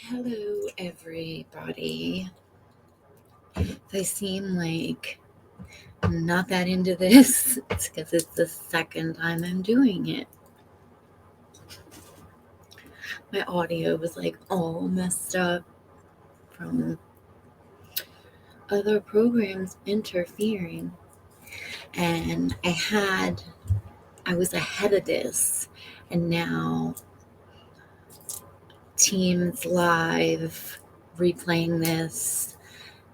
Hello, everybody. If I seem like I'm not that into this, it's because it's the second time I'm doing it. My audio was like all messed up from other programs interfering. And I was ahead of this, and now Teams Live replaying this,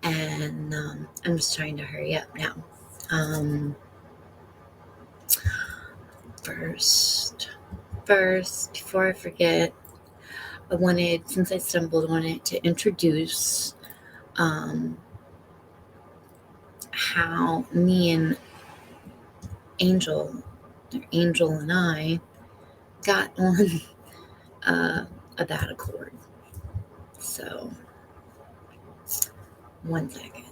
and I'm just trying to hurry up now. First, before I forget, I wanted, since I stumbled on it, to introduce how me and Angel and I got on a bad accord. So, 1 second.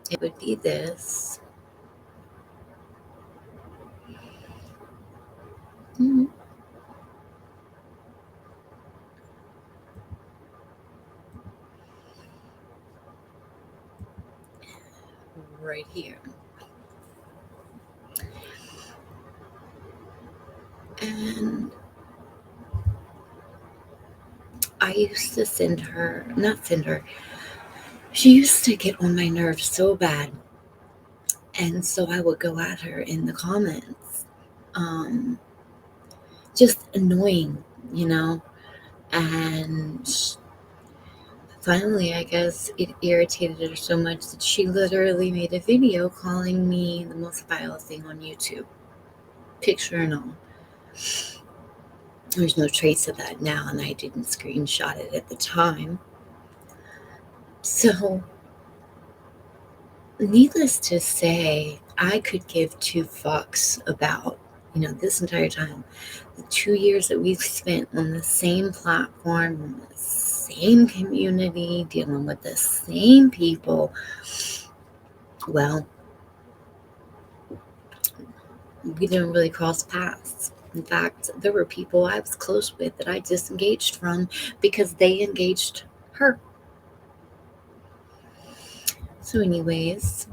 It would be this. Right here. And I used to she used to get on my nerves so bad. And so I would go at her in the comments. Just annoying, and finally, I guess it irritated her so much that she literally made a video calling me the most vile thing on YouTube, picture and all. There's no trace of that now, and I didn't screenshot it at the time. So, needless to say, I could give 2 fucks about, this entire time, the 2 years that we've spent on the same platform, on the same community, dealing with the same people. Well, we didn't really cross paths. In fact, there were people I was close with that I disengaged from because they engaged her. So anyways,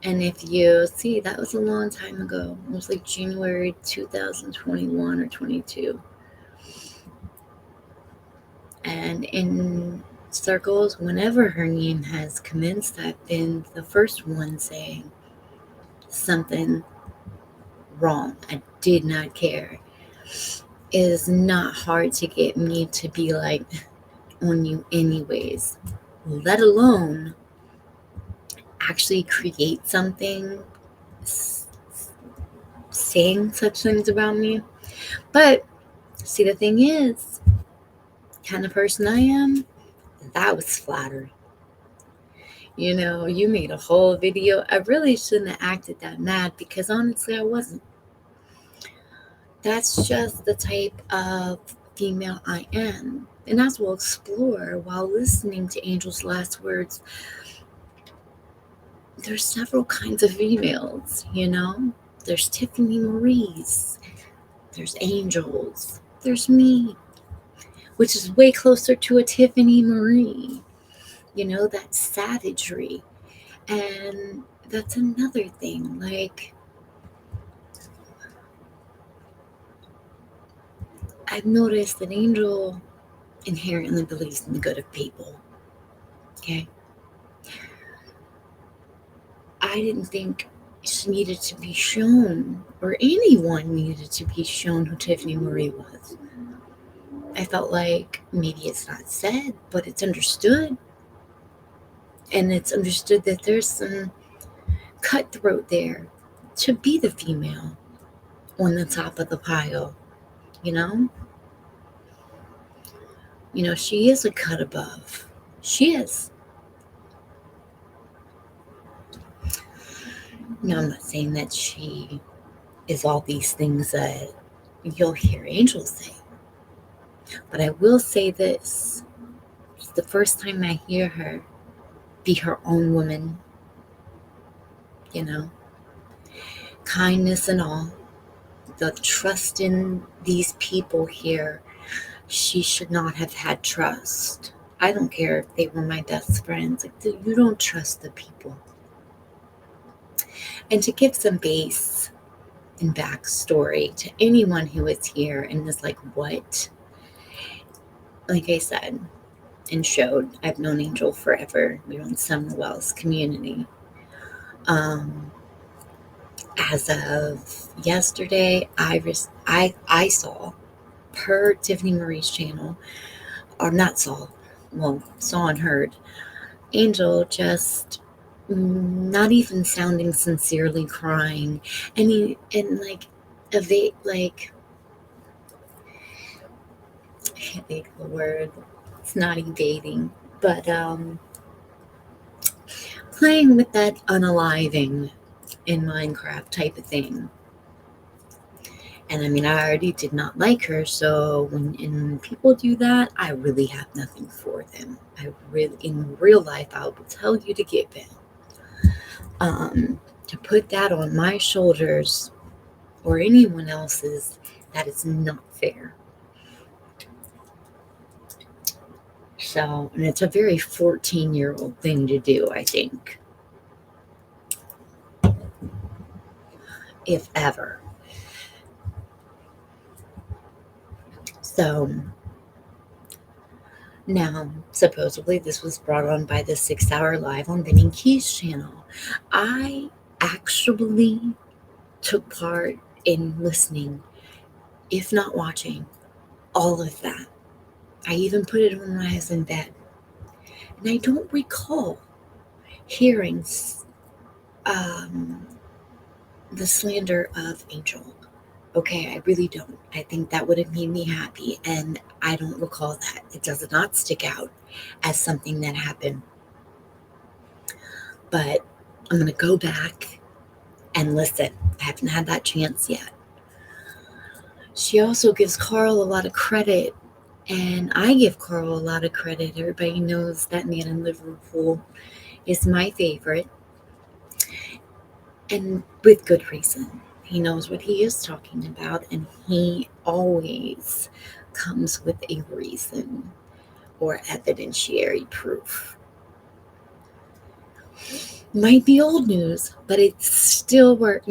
and if you see, that was a long time ago. It was like January 2021 or 22. And in circles, whenever her name has commenced, I've been the first one saying something wrong. I did not care. It is not hard to get me to be like on you anyways, let alone actually create something saying such things about me. But see, the thing is, kind of person I am, that was flattered. You made a whole video. I really shouldn't have acted that mad because honestly, I wasn't. That's just the type of female I am. And as we'll explore while listening to Angel's last words, there's several kinds of females, There's Tiffany Marie's, there's Angel's, there's me, which is way closer to a Tiffany Marie, that savagery. And that's another thing, like, I've noticed that Angel inherently believes in the good of people, okay? I didn't think she needed to be shown, or anyone needed to be shown who Tiffany Marie was. I felt like maybe it's not said, but it's understood. And it's understood that there's some cutthroat there to be the female on the top of the pile, you know? You know, she is a cut above. She is. No, I'm not saying that she is all these things that you'll hear angels say. But I will say this. It's the first time I hear her be her own woman, you know, kindness and all, the trust in these people here. She should not have had trust. I don't care if they were my best friends. Like, you don't trust the people. And to give some base and backstory to anyone who is here and is like, what? Like I said and showed, I've known Angel forever. We're in Summer Wells community. Um, as of yesterday, I saw per Tiffany Marie's channel, or not saw and heard Angel just not even sounding sincerely crying, and like like I can't think of the word. It's not evading, but playing with that unaliving in Minecraft type of thing. And I mean, I already did not like her, so when people do that, I really have nothing for them. I really, in real life, I will tell you to get them. To put that on my shoulders or anyone else's, that is not fair. So, and it's a very 14-year-old thing to do, I think, if ever. So, now, supposedly, this was brought on by the 6 Hour Live on Benny Key's channel. I actually took part in listening, if not watching, all of that. I even put it on when I was in bed. And I don't recall hearing um, the slander of Angel. Okay, I really don't. I think that would have made me happy, and I don't recall that. It does not stick out as something that happened. But I'm going to go back and listen. I haven't had that chance yet. She also gives Carl a lot of credit, and I give Carl a lot of credit. Everybody knows that man in Liverpool is my favorite, and with good reason. He knows what he is talking about, and he always comes with a reason or evidentiary proof. Might be old news, but it's still work,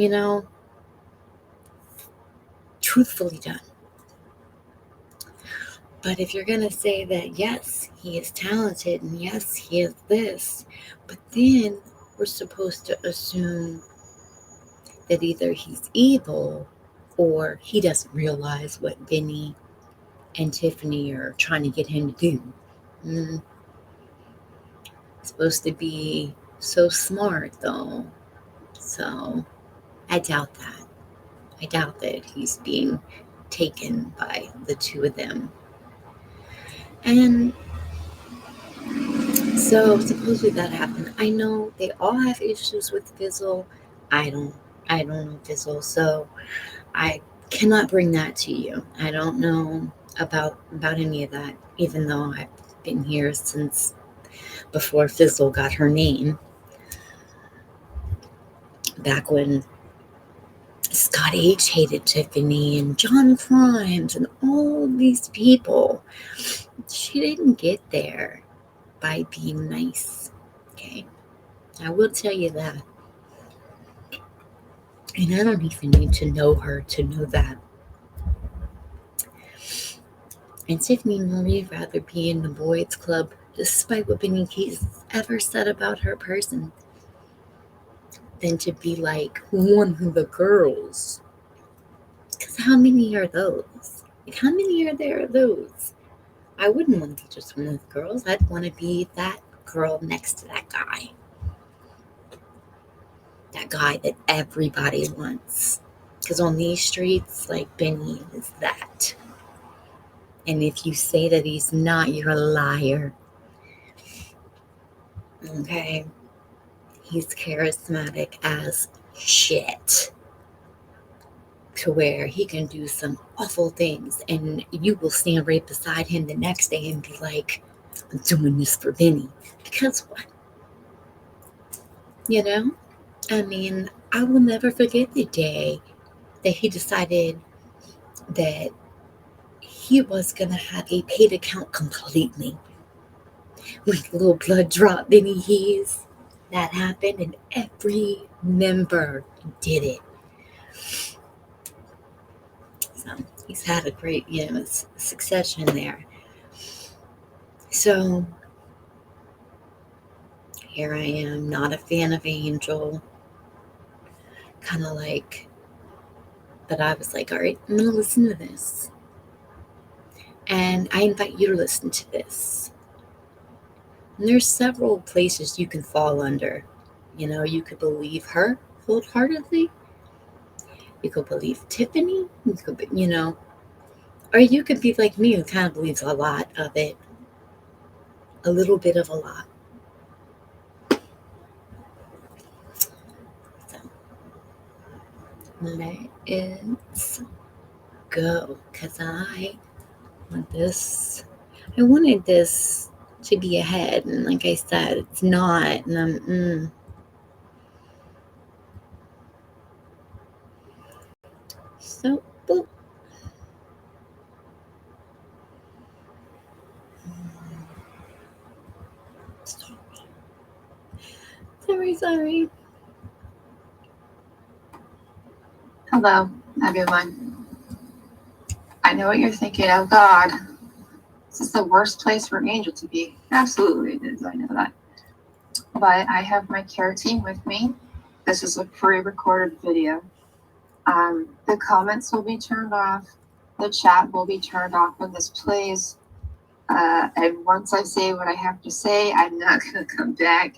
truthfully done. But if you're going to say that, yes, he is talented, and yes, he is this, but then we're supposed to assume that either he's evil or he doesn't realize what Benny and Tiffany are trying to get him to do. Supposed to be so smart, though. So I doubt that. I doubt that he's being taken by the two of them. And so supposedly that happened. I know they all have issues with Fizzle. I don't know Fizzle, so I cannot bring that to you. I don't know about any of that, even though I've been here since before Fizzle got her name. Back when Scott H hated Tiffany and John Crimes and all these people. She didn't get there by being nice. Okay. I will tell you that. And I don't even need to know her to know that. And Tiffany Marie rather be in the boys' club, despite what Benny Keys ever said about her person. than to be like one of the girls. Because how many are those? Like, how many are there of those? I wouldn't want to be just one of the girls. I'd want to be that girl next to that guy. That guy that everybody wants. Because on these streets, like, Benny is that. And if you say that he's not, you're a liar. Okay? He's charismatic as shit. To where he can do some awful things, and you will stand right beside him the next day and be like, I'm doing this for Benny. Because what? You know? I mean, I will never forget the day that he decided that he was going to have a paid account completely with little blood drop Benny Hees. That happened, and every member did it. So he's had a great, succession there. So here I am, not a fan of Angel. Kind of like, but I was like, all right, I'm going to listen to this. And I invite you to listen to this. And there's several places you can fall under. You could believe her wholeheartedly. You could believe Tiffany. You could, or you could be like me, who kind of believes a lot of it, a little bit of a lot. So let's go, cause I wanted this to be ahead, and like I said, it's not, and I'm. So, boop. Sorry. Hello, everyone. I know what you're thinking. Oh, God. This is the worst place for Angel to be. Absolutely it is. I know that. But I have my care team with me. This is a pre-recorded video. The comments will be turned off. The chat will be turned off when this plays. And once I say what I have to say, I'm not going to come back.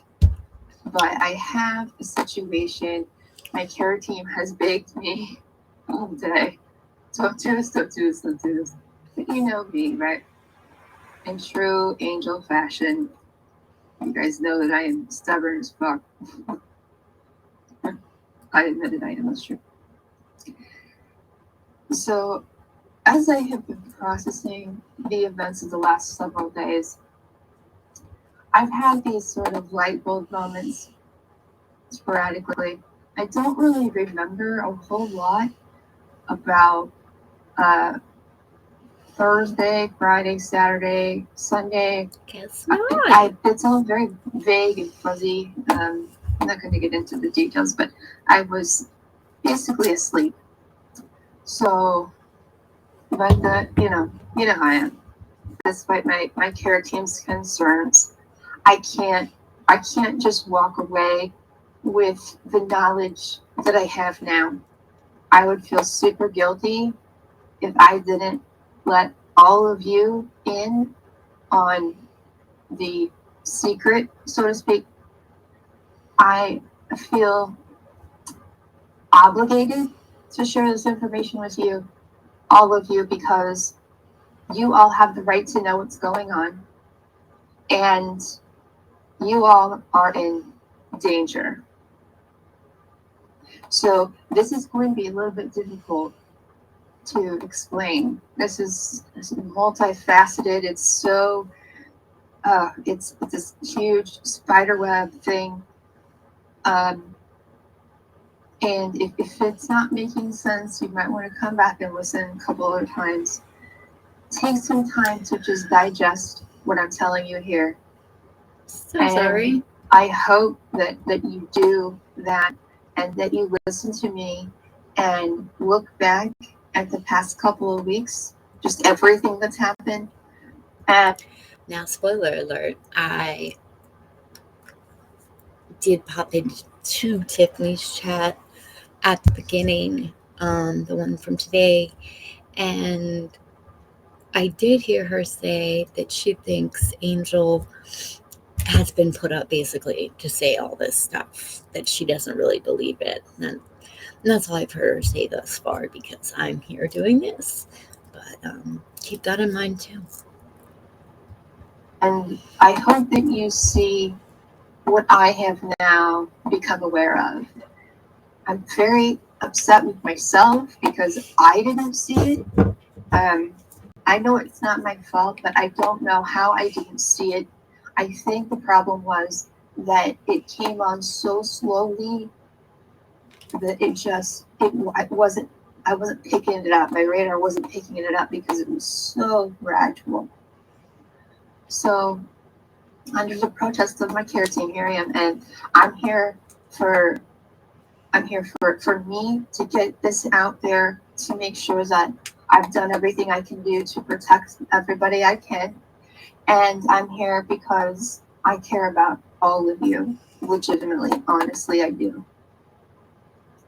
But I have a situation. My care team has begged me all day. Don't do this. But you know me, right? In true Angel fashion, you guys know that I am stubborn as fuck. I admit it, I am, that's true. So, as I have been processing the events of the last several days, I've had these sort of light bulb moments sporadically. I don't really remember a whole lot about Thursday, Friday, Saturday, Sunday. Guess not. It's all very vague and fuzzy. I'm not going to get into the details, but I was basically asleep. So, but you know how I am. Despite my care team's concerns, I can't just walk away with the knowledge that I have now. I would feel super guilty if I didn't let all of you in on the secret, so to speak. I feel obligated to share this information with you, all of you, because you all have the right to know what's going on, and you all are in danger. So this is going to be a little bit difficult to explain. This is multifaceted. It's so it's this huge spider web thing. And if it's not making sense, you might want to come back and listen a couple other times. Take some time to just digest what I'm telling you here. Sorry. I hope that you do that, and that you listen to me and look back at the past couple of weeks, just everything that's happened. Now, spoiler alert, I did pop into Tiffany's chat at the beginning, the one from today, and I did hear her say that she thinks Angel has been put up basically to say all this stuff, that she doesn't really believe it. And that's all I've heard her say thus far because I'm here doing this. But keep that in mind too. And I hope that you see what I have now become aware of. I'm very upset with myself because I didn't see it. I know it's not my fault, but I don't know how I didn't see it. I think the problem was that it came on so slowly that it wasn't, I wasn't picking it up. My radar wasn't picking it up because it was so gradual. So under the protest of my care team, here I am, and I'm here for me to get this out there, to make sure that I've done everything I can do to protect everybody I can. And I'm here because I care about all of you, legitimately, honestly, I do.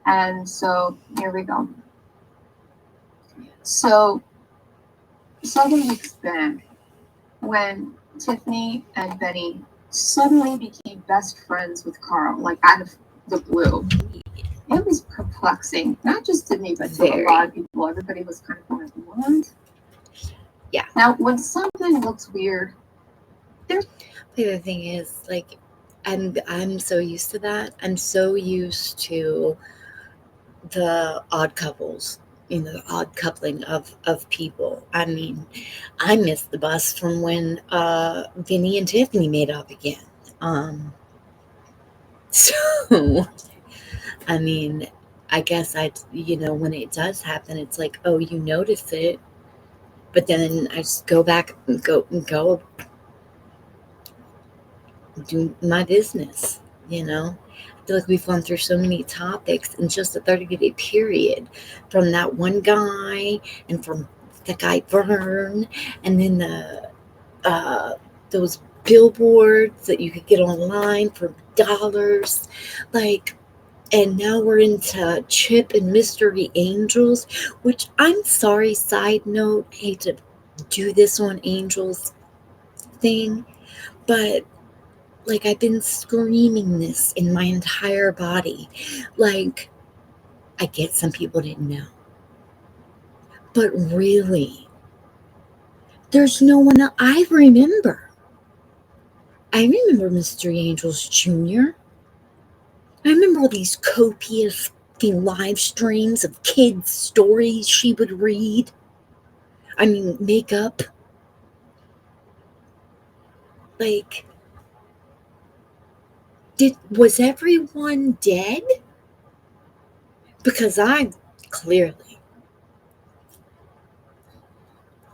And so here we go. So several weeks back, when Tiffany and Benny suddenly became best friends with Carl, like out of the blue, it was perplexing, not just to me, but to a lot of people. Everybody was kind of going, what? Yeah. Now, when something looks weird, the other thing is, like, I'm so used to that. I'm so used to the odd couples, the odd coupling of people. I mean, I missed the bus from when Vinny and Tiffany made up again. So I mean, I guess when it does happen, it's like, oh, you notice it, but then I just go back and go do my business. I feel like we've gone through so many topics in just a 30-day period, from that one guy and from the guy Vern, and then those billboards that you could get online for dollars, like. And now we're into Chip and Mystery Angels, which, I'm sorry, side note, hate to do this on Angels thing, but like, I've been screaming this in my entire body. Like, I get some people didn't know, but really, there's no one else. I remember Mystery Angels Jr. I remember all these copious live streams of kids' stories she would read. I mean, make up. Like, was everyone dead? Because I clearly.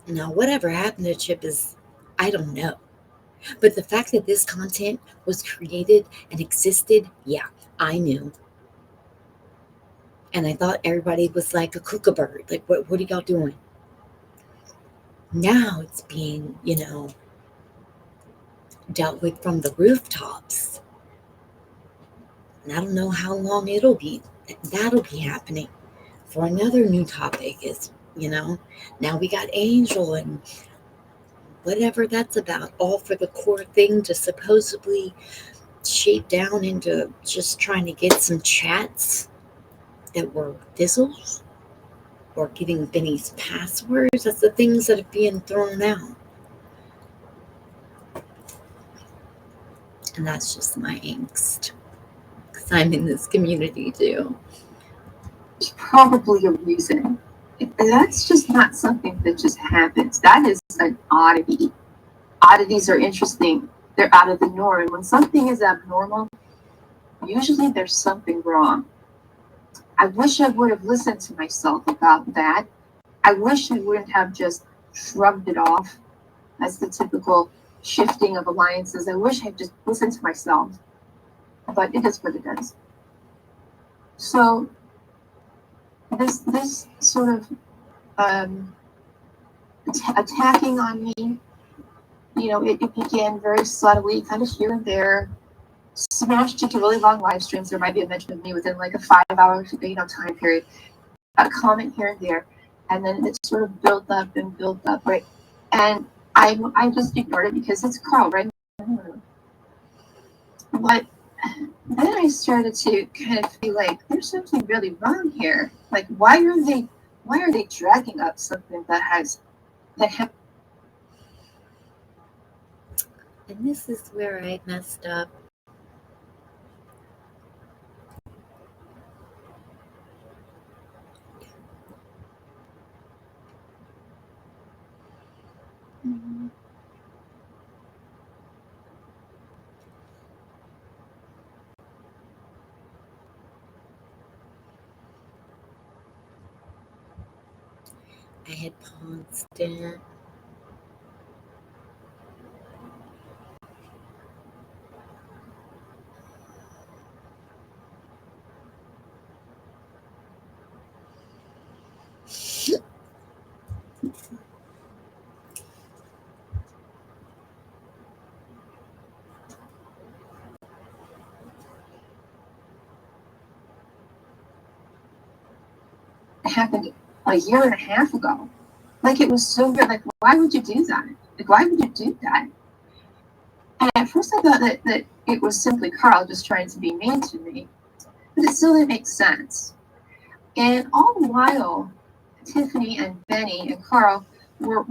Now, whatever happened to Chip is, I don't know. But the fact that this content was created and existed, yeah, I knew. And I thought everybody was like a kookaburra. Like, what are y'all doing? Now it's being, dealt with from the rooftops. And I don't know how long that'll be happening. For another new topic is, now we got Angel and whatever that's about, all for the core thing to supposedly shape down into just trying to get some chats that were fizzles, or getting Benny's passwords. That's the things that are being thrown out. And that's just my angst, because I'm in this community too. There's probably a reason. That's just not something that just happens. That is an oddity. Oddities are interesting. They're out of the norm. When something is abnormal, usually there's something wrong. I wish I would have listened to myself about that. I wish I wouldn't have just shrugged it off as the typical shifting of alliances. I wish I'd just listened to myself. But it is what it is. So this sort of attacking on me, it began very subtly, kind of here and there. smashed into really long live streams. There might be a mention of me within like a 5 hour, time period, a comment here and there, and then it sort of built up and built up, right? And I just ignored it because it's Carl, right? But then I started to kind of feel like there's something really wrong here. Like, why are they dragging up something that has And this is where I messed up. I had paused it. happened a year and a half ago. Like, it was so good. Like, why would you do that? Like, why would you do that? And at first I thought that it was simply Carl just trying to be mean to me, but it still didn't make sense. And all the while, Tiffany and Benny and Carl were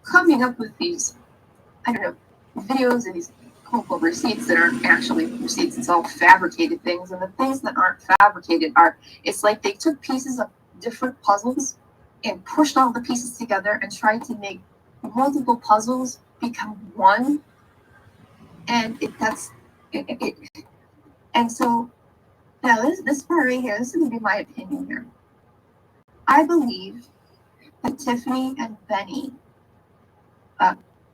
coming up with these, I don't know, videos and these quote receipts that aren't actually receipts. It's all fabricated things. And the things that aren't fabricated it's like they took pieces of different puzzles and pushed all the pieces together and tried to make multiple puzzles become one. And and so now this part right here, this is going to be my opinion here. I believe that Tiffany and Benny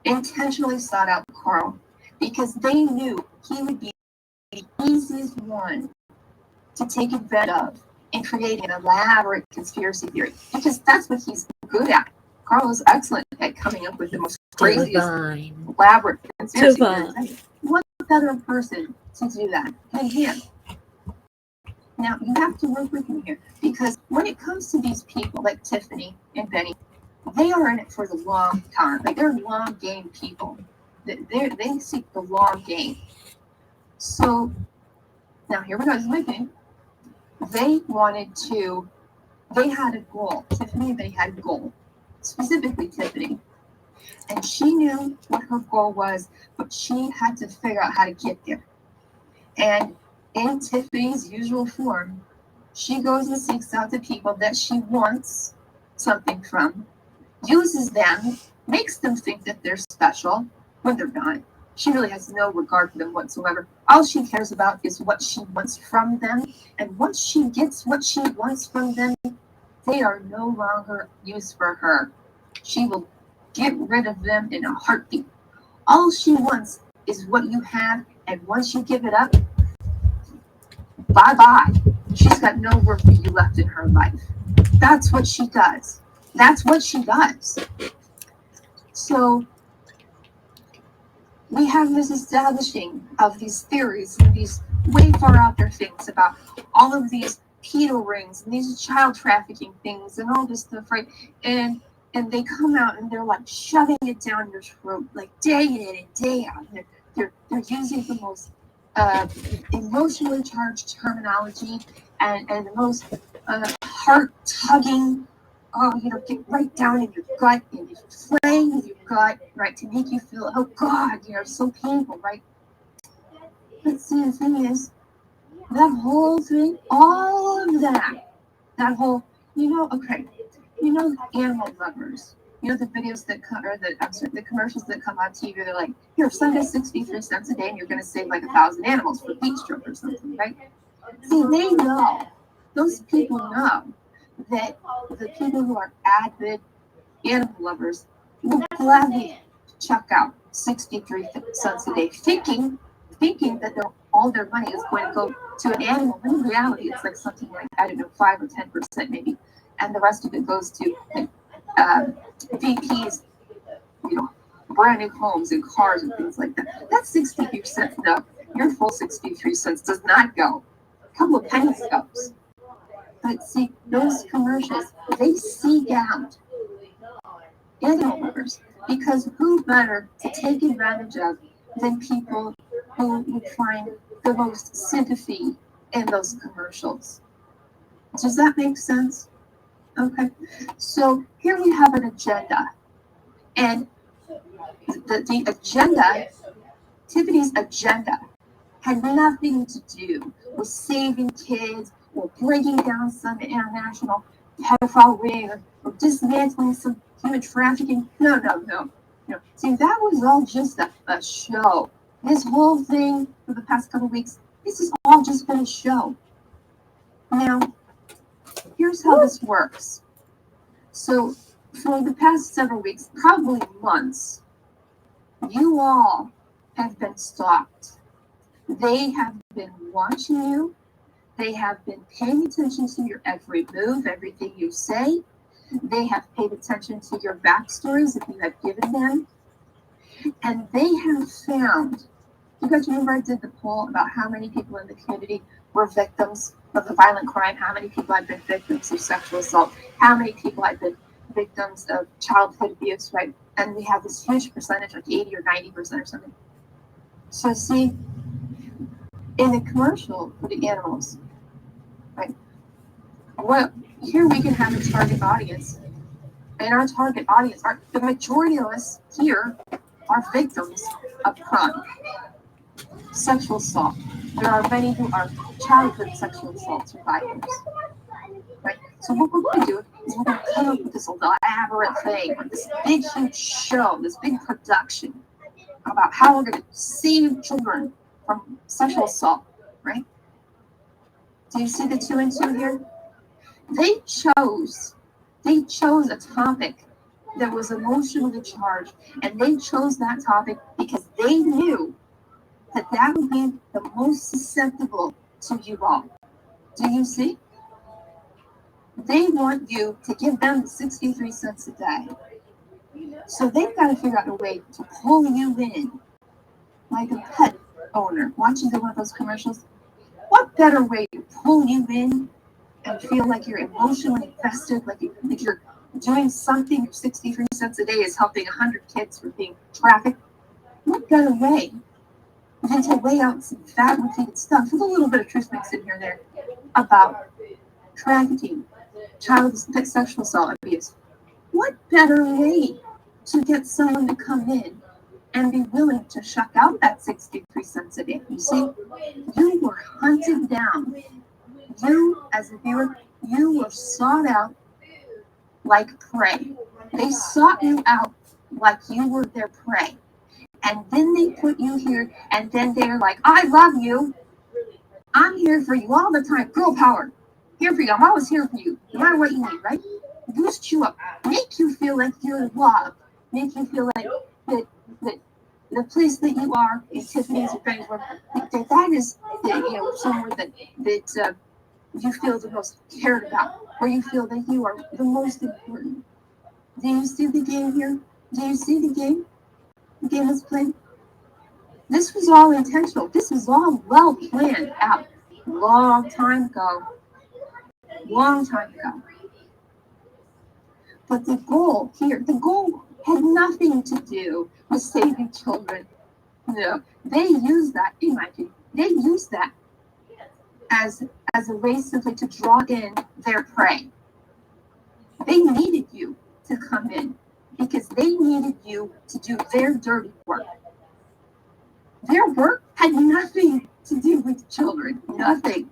intentionally sought out Carl because they knew he would be the easiest one to take advantage of in creating an elaborate conspiracy theory, because that's what he's good at. Carl is excellent at coming up with the most craziest, elaborate conspiracy theories. What better person to do that than him? Now, you have to work with me here, because when it comes to these people like Tiffany and Benny, they are in it for the long time. Like, they're long game people. They seek the long game. So, now here we go. This is my thing. They had a goal. Tiffany and Benny had a goal, specifically Tiffany. And she knew what her goal was, but she had to figure out how to get there. And in Tiffany's usual form, she goes and seeks out the people that she wants something from, uses them, makes them think that they're special when they're not. She really has no regard for them whatsoever. All she cares about is what she wants from them. And once she gets what she wants from them, they are no longer used for her. She will get rid of them in a heartbeat. All she wants is what you have, and once you give it up, bye-bye. She's got no worth for you left in her life. That's what she does. That's what she does. So we have this establishing of these theories and these way far out there things about all of these pedo rings and these child trafficking things and all this stuff, right? And they come out and they're like shoving it down your throat, like day in and day out. They're using the most emotionally charged terminology and the most heart tugging. Get right down in your gut and just playing with your gut, right, to make you feel, oh God, so painful, right? But see, the thing is, that whole thing, all of that whole, okay, animal lovers, the videos that come, or the commercials that come on TV, they're like, here, send us 63 cents a day and you're going to save like 1,000 animals for heat stroke or something, right? See, they know, those people know that the people who are avid animal lovers will gladly chuck out 63 cents a day, thinking that all their money is going to go to an animal. When in reality, it's like something like, I don't know, 5 or 10% maybe, and the rest of it goes to VPs, brand new homes and cars and things like that. That's 60%. No, Your full 63 cents does not go. A couple of pennies goes. But see, those commercials, they seek out animal lovers because who better to take advantage of than people who would find the most sympathy in those commercials? Does that make sense? Okay. So here we have an agenda. And the agenda, Tiffany's agenda, had nothing to do with saving kids or breaking down some international pedophile ring or dismantling some human trafficking. No. See, that was all just a show. This whole thing for the past couple of weeks, this has all just been a show. Now, here's how this works. So, for the past several weeks, probably months, you all have been stalked. They have been watching you. They have been paying attention to your every move, everything you say. They have paid attention to your backstories that you have given them. And they have found, you guys remember I did the poll about how many people in the community were victims of the violent crime, how many people had been victims of sexual assault, how many people had been victims of childhood abuse, right? And we have this huge percentage, like 80 or 90% or something. So see, in the commercial for the animals, right? Well, here we can have a target audience. And our target audience, the majority of us here are victims of crime, sexual assault. There are many who are childhood sexual assault survivors. Right? So what we're going to do is we're going to come up with this elaborate thing, this big, huge show, this big production about how we're going to save children from sexual assault, right? Do you see the 2 and 2 here? They chose a topic that was emotionally charged, and they chose that topic because they knew that that would be the most susceptible to you all. Do you see? They want you to give them the 63 cents a day. So they've got to figure out a way to pull you in like a pet owner watching one of those commercials. What better way to pull you in and feel like you're emotionally invested, like you're doing something, 63 cents a day is helping 100 kids from being trafficked? What better way than to lay out some fabricated stuff with a little bit of truth mixed in here and there about trafficking, child sexual assault abuse? What better way to get someone to come in and be willing to shuck out that 63 cents a day? You see, you were hunted down. You, as a viewer, you were sought out like prey. They sought you out like you were their prey. And then they put you here, and then they're like, I love you. I'm here for you all the time. Girl power. Here for you. I'm always here for you, no matter what you need, right? Boost you up. Make you feel like you're loved. Make you feel like that the place that you are in Tiffany's or Frankfurt, that is somewhere that you feel the most cared about, where you feel that you are the most important. Do you see the game here? Do you see the game? The game was played. This was all intentional. This was all well planned out. Long time ago. Long time ago. But the goal here, the goal had nothing to do with saving children. No, they use that, in my opinion, they use that as a way simply to draw in their prey. They needed you to come in because they needed you to do their dirty work. Their work had nothing to do with children. Nothing.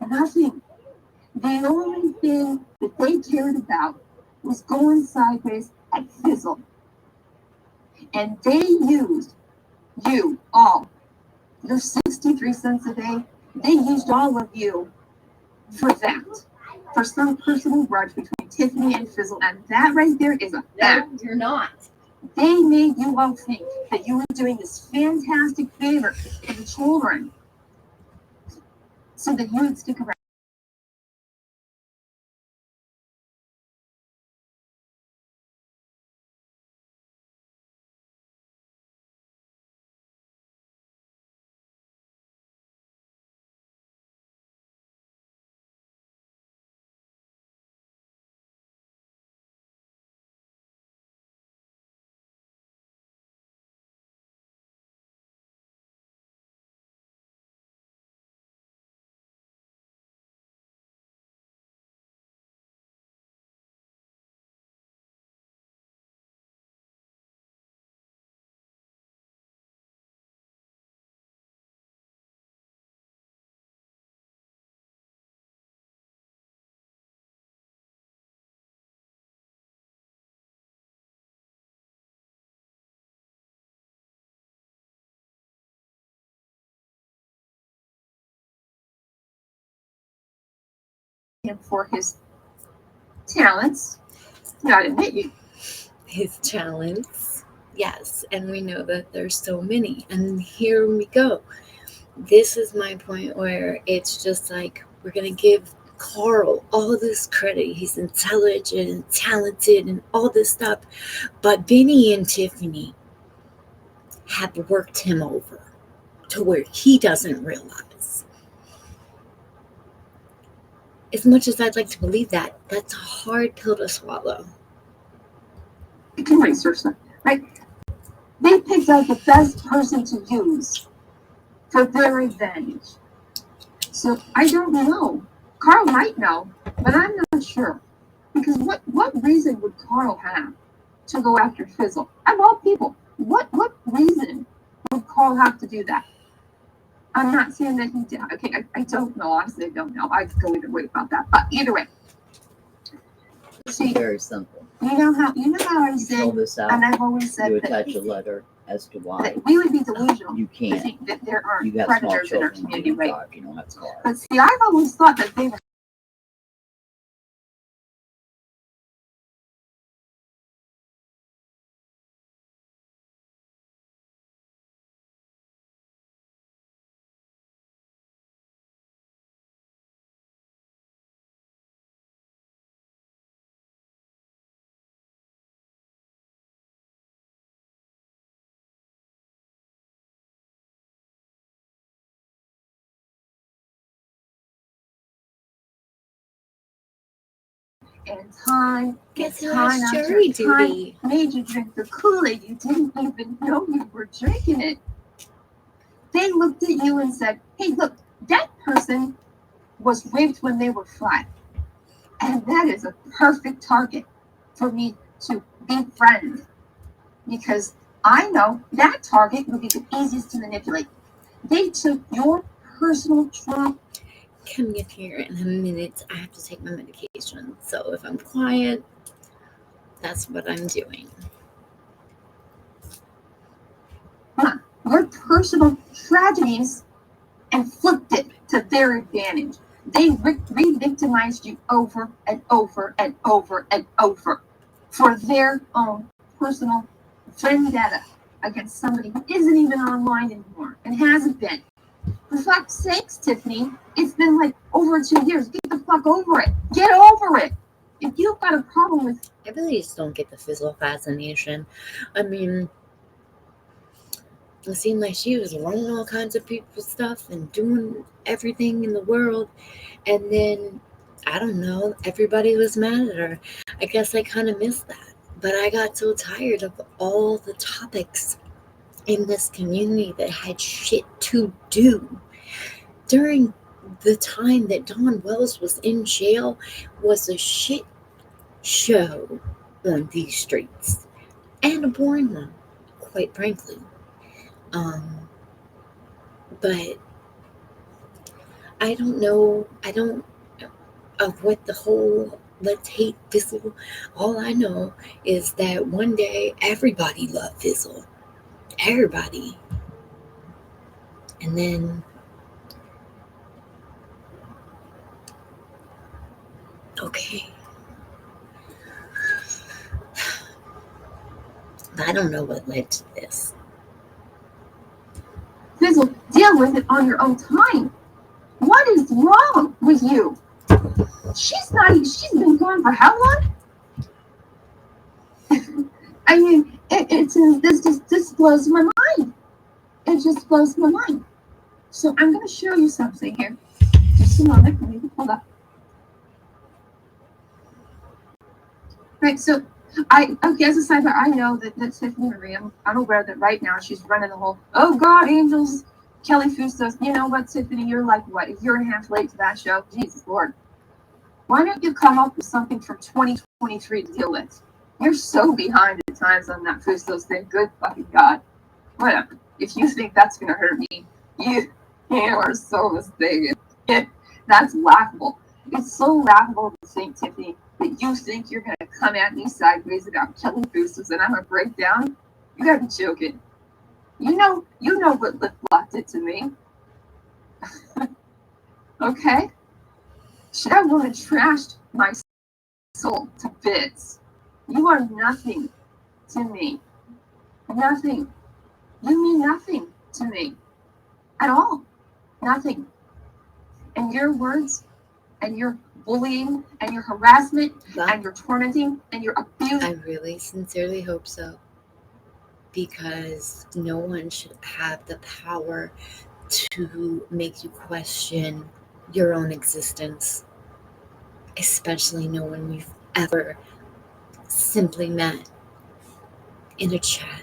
Nothing. The only thing that they cared about was going sideways at Fizzle. And they used you all, your 63 cents a day, they used all of you for that. For some personal grudge between Tiffany and Fizzle. And that right there is a fact. No, you're not. They made you all think that you were doing this fantastic favor for the children so that you would stick around. him for his talents. You gotta admit, you His talents, yes, and we know that there's so many. And here we go. This is my point where it's just like we're gonna give Carl all this credit. He's intelligent and talented and all this stuff. But Benny and Tiffany have worked him over to where he doesn't realize. As much as I'd like to believe that, that's a hard pill to swallow. can research them, right? They picked out the best person to use for their advantage. So I don't know. Carl might know, but I'm not sure. Because what reason would Carl have to go after Fizzle? Of all people, what reason would Carl have to do that? I'm not saying that he did. Okay, I don't know. Honestly, I don't know. I could go either way about that. But either way, see, Very simple. you know how I You said, fill this out, and I've always said you that, attach a letter as to why that we would be delusional you to can't. think that there You aren't got small predators in our children, you community, don't right? drive, you don't have cars. But see, I've always thought that they were and time Guess who time has after jury time duty? made you drink the Kool-Aid. You didn't even know you were drinking it. They looked at you and said, hey, look, that person was raped when they were 5. And that is a perfect target for me to befriend. Because I know that target would be the easiest to manipulate. They took your personal trauma. Coming here in a minute. I have to take my medication. So if I'm quiet, that's what I'm doing. Your personal tragedies and flipped it to their advantage. They re-victimized you over and over and over and over for their own personal vendetta against somebody who isn't even online anymore and hasn't been. For fuck's sakes, Tiffany, it's been like over 2 years. Get the fuck over it. Get over it. If you've got a problem with, I really just don't get the Fizzle fascination. I mean, it seemed like she was running all kinds of people's stuff and doing everything in the world. And then, I don't know, everybody was mad at her. I guess I kind of missed that. But I got so tired of all the topics in this community that had shit to do. During the time that Dawn Wells was in jail was a shit show on these streets. And a boring one, quite frankly. But I don't know. I don't of what the whole let's hate Fizzle. All I know is that one day everybody loved Fizzle. Everybody. And then okay. I don't know what led to this. Fizzle, deal with it on your own time. What is wrong with you? She's been gone for how long? I mean, this blows my mind. It just blows my mind. So I'm going to show you something here. Just a moment. Let me pull up. Right, so as a sidebar, I know that Tiffany Marie, I'm aware that right now she's running the whole, oh God, angels, Kelly Fustos. You know what, Tiffany, you're like, what, a year and a half late to that show? Jesus Lord. Why don't you come up with something from 2023 to deal with? You're so behind the times on that Fustos thing. Good fucking God. Whatever. If you think that's going to hurt me, you are so mistaken. That's laughable. It's so laughable to think, Tiffany, that you think you're going to come at me sideways about Kelly Fustos and I'm going to break down? You got to be joking. You know what Lip Lock did to me. Okay? That woman trashed my soul to bits. You are nothing to me. Nothing. You mean nothing to me at all. Nothing. And your words and your bullying and your harassment But and your tormenting and your abuse. I really sincerely hope so. Because no one should have the power to make you question your own existence. Especially no one you've ever simply met in a chat.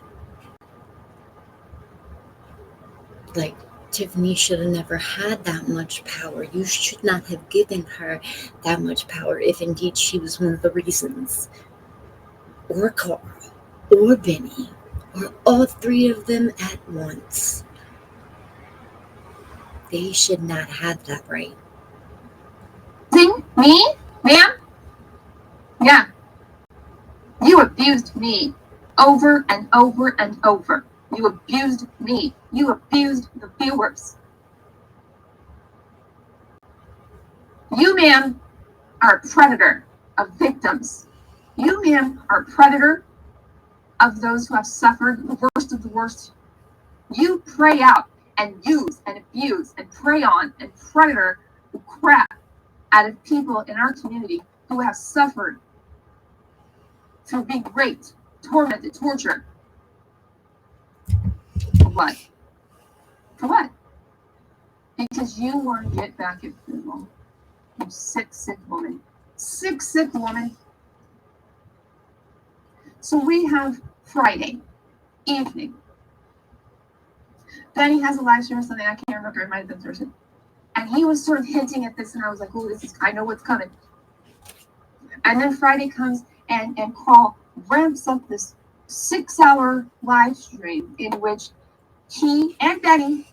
Like, Tiffany should have never had that much power. You should not have given her that much power if indeed she was one of the reasons. Or Carl, or Benny, or all three of them at once. They should not have that right. Me? Ma'am? Yeah. You abused me over and over and over. You abused me. You abused the viewers. You, ma'am, are a predator of victims. You, ma'am, are a predator of those who have suffered the worst of the worst. You prey out and use and abuse and prey on and predator the crap out of people in our community who have suffered through being raped, tormented, tortured. For what? For what? Because you want to get back at people. You sick, sick woman. Sick, sick woman. So we have Friday evening. Benny has a live stream or something. I can't remember. It might have been Thursday. And he was sort of hinting at this, and I was like, oh, this is, I know what's coming. And then Friday comes, and Carl ramps up this 6-hour live stream in which he and Benny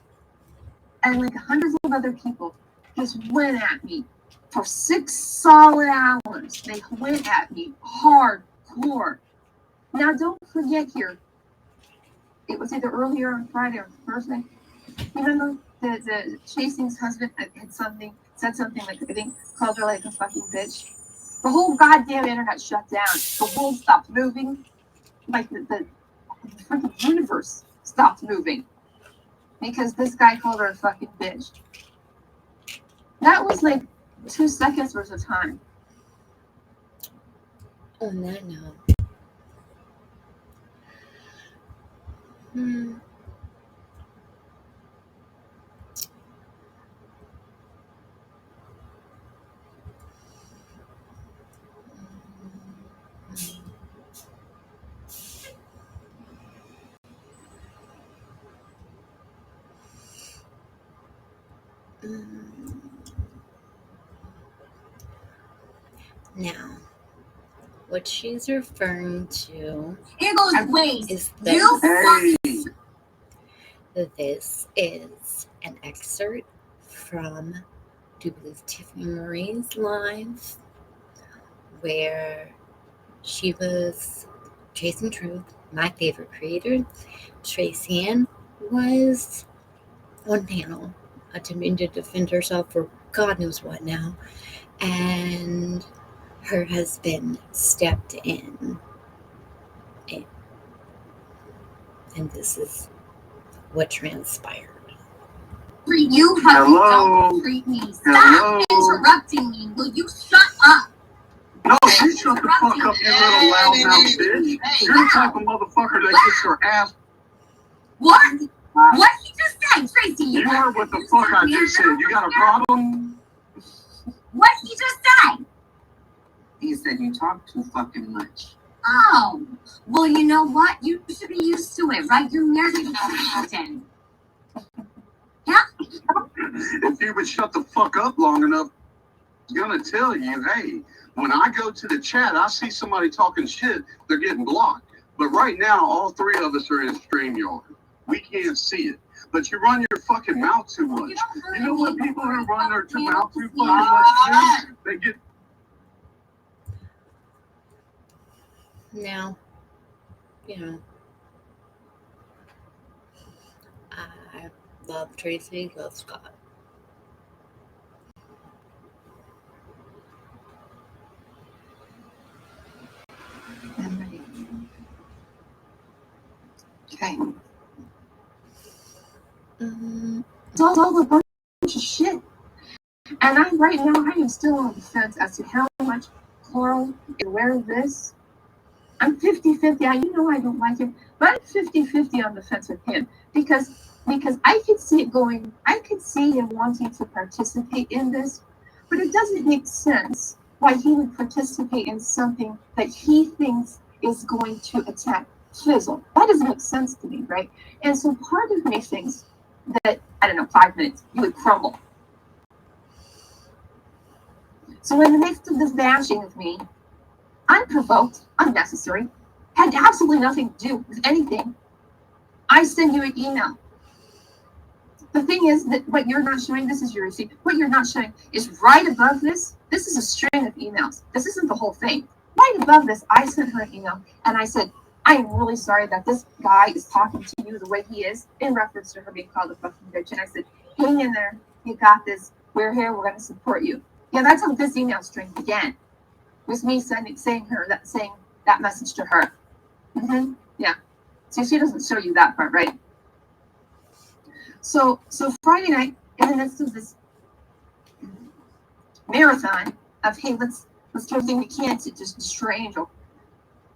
and like hundreds of other people just went at me for 6 solid hours. They went at me hardcore. Now, don't forget here, it was either earlier on Friday or Thursday. Remember the Chasing's husband had said something like, I think, called her like a fucking bitch. The whole goddamn internet shut down. The world stopped moving. Like the freaking universe stopped moving because this guy called her a fucking bitch. That was like 2 seconds worth of time. On that note, now, what she's referring to Here goes Wayne. is You this. This is an excerpt from, I do believe, Tiffany Marie's live, where she was chasing truth. My favorite creator, Tracy Ann, was on panel attempting to defend herself for God knows what now, and her husband stepped in, and this is what transpired. You have don't treat me. Stop interrupting me. Will you shut up? No, you shut the fuck up, you little loudmouth bitch. You're the type of motherfucker that gets her ass. What? What he just said, Tracy? You heard what the fuck I just said. You got a problem? What he just said? He said you talk too fucking much. Oh, well, you know what? You should be used to it, right? You're married to Hamilton. Yeah? If you would shut the fuck up long enough, I'm gonna tell you, hey, when I go to the chat, I see somebody talking shit, they're getting blocked. But right now, all three of us are in StreamYard. We can't see it. But you run your fucking mouth too much. You know what people who run their mouth too fucking much do? They get... Now, I love Tracy, love Scott. Okay. Mm, It's all a bunch of shit. And right now, I am still on the fence as to how much Carl is aware of this. I'm 50-50. You know I don't like him, but I'm 50-50 on the fence with him because I could see it going. I could see him wanting to participate in this, but it doesn't make sense why he would participate in something that he thinks is going to attack Fizzle. That doesn't make sense to me, right? And so part of me thinks that, I don't know, 5 minutes, you would crumble. So in the midst of this bashing of me, unprovoked, unnecessary, had absolutely nothing to do with anything, I send you an email. The thing is that what you're not showing, this is your receipt, what you're not showing is right above this. This is a string of emails. This isn't the whole thing. Right above this, I sent her an email and I said, I'm really sorry that this guy is talking to you the way he is, in reference to her being called a fucking bitch. And I said, hang in there. You got this. We're here. We're going to support you. Yeah, that's how this email string began. Was me saying that message to her. Yeah. See, she doesn't show you that part, right? So Friday night, in the midst of this marathon of, hey, let's do everything we can to just destroy Angel,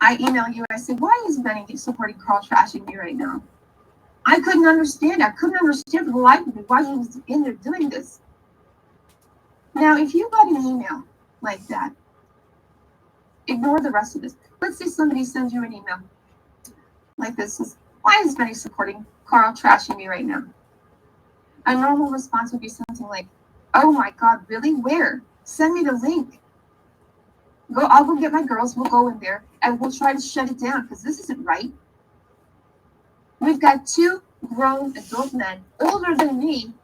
I email you. I said, why is Benny supporting Carl trashing me right now? I couldn't understand. I couldn't understand for the life of me why he was in there doing this. Now, if you got an email like that, ignore the rest of this. Let's say somebody sends you an email like this: says, why is Benny supporting Carl trashing me right now? A normal response would be something like, oh my God, really? Where? Send me the link. I'll go get my girls. We'll go in there and we'll try to shut it down because this isn't right. We've got 2 grown adult men older than me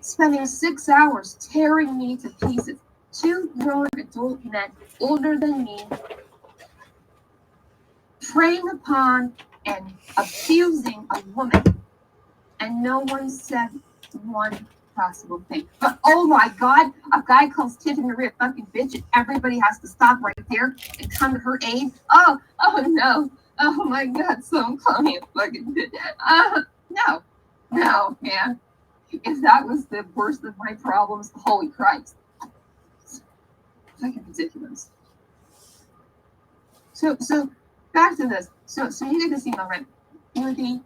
spending 6 hours tearing me to pieces. 2 grown adult men older than me preying upon and abusing a woman, and no one said one possible thing. But oh my God, a guy calls Tiffany Marie a fucking bitch, and everybody has to stop right there and come to her aid. Oh no. Oh my God, someone call me a fucking bitch. No, man. If that was the worst of my problems, holy Christ. Fucking ridiculous. So back to this. So you get this email, right? You would be,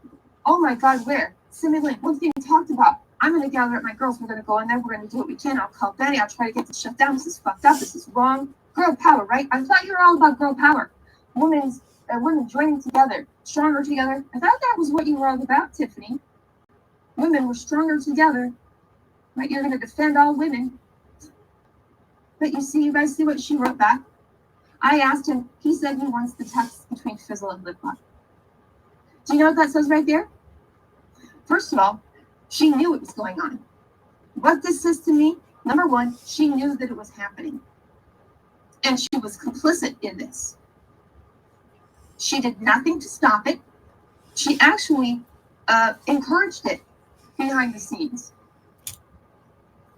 oh my God, where? Send me the link. What's being talked about? I'm going to gather up my girls. We're going to go in there. We're going to do what we can. I'll call Benny. I'll try to get this shut down. This is fucked up. This is wrong. Girl power, right? I thought you were all about girl power. Women joining together, stronger together. I thought that was what you were all about, Tiffany. Women were stronger together. Right? You're going to defend all women. But you guys see what she wrote back? I asked him. He said he wants the text between Fizzle and Lip Lock. Do you know what that says right there? First of all, she knew it was going on. What this says to me, number one, she knew that it was happening. And she was complicit in this. She did nothing to stop it. She actually encouraged it behind the scenes.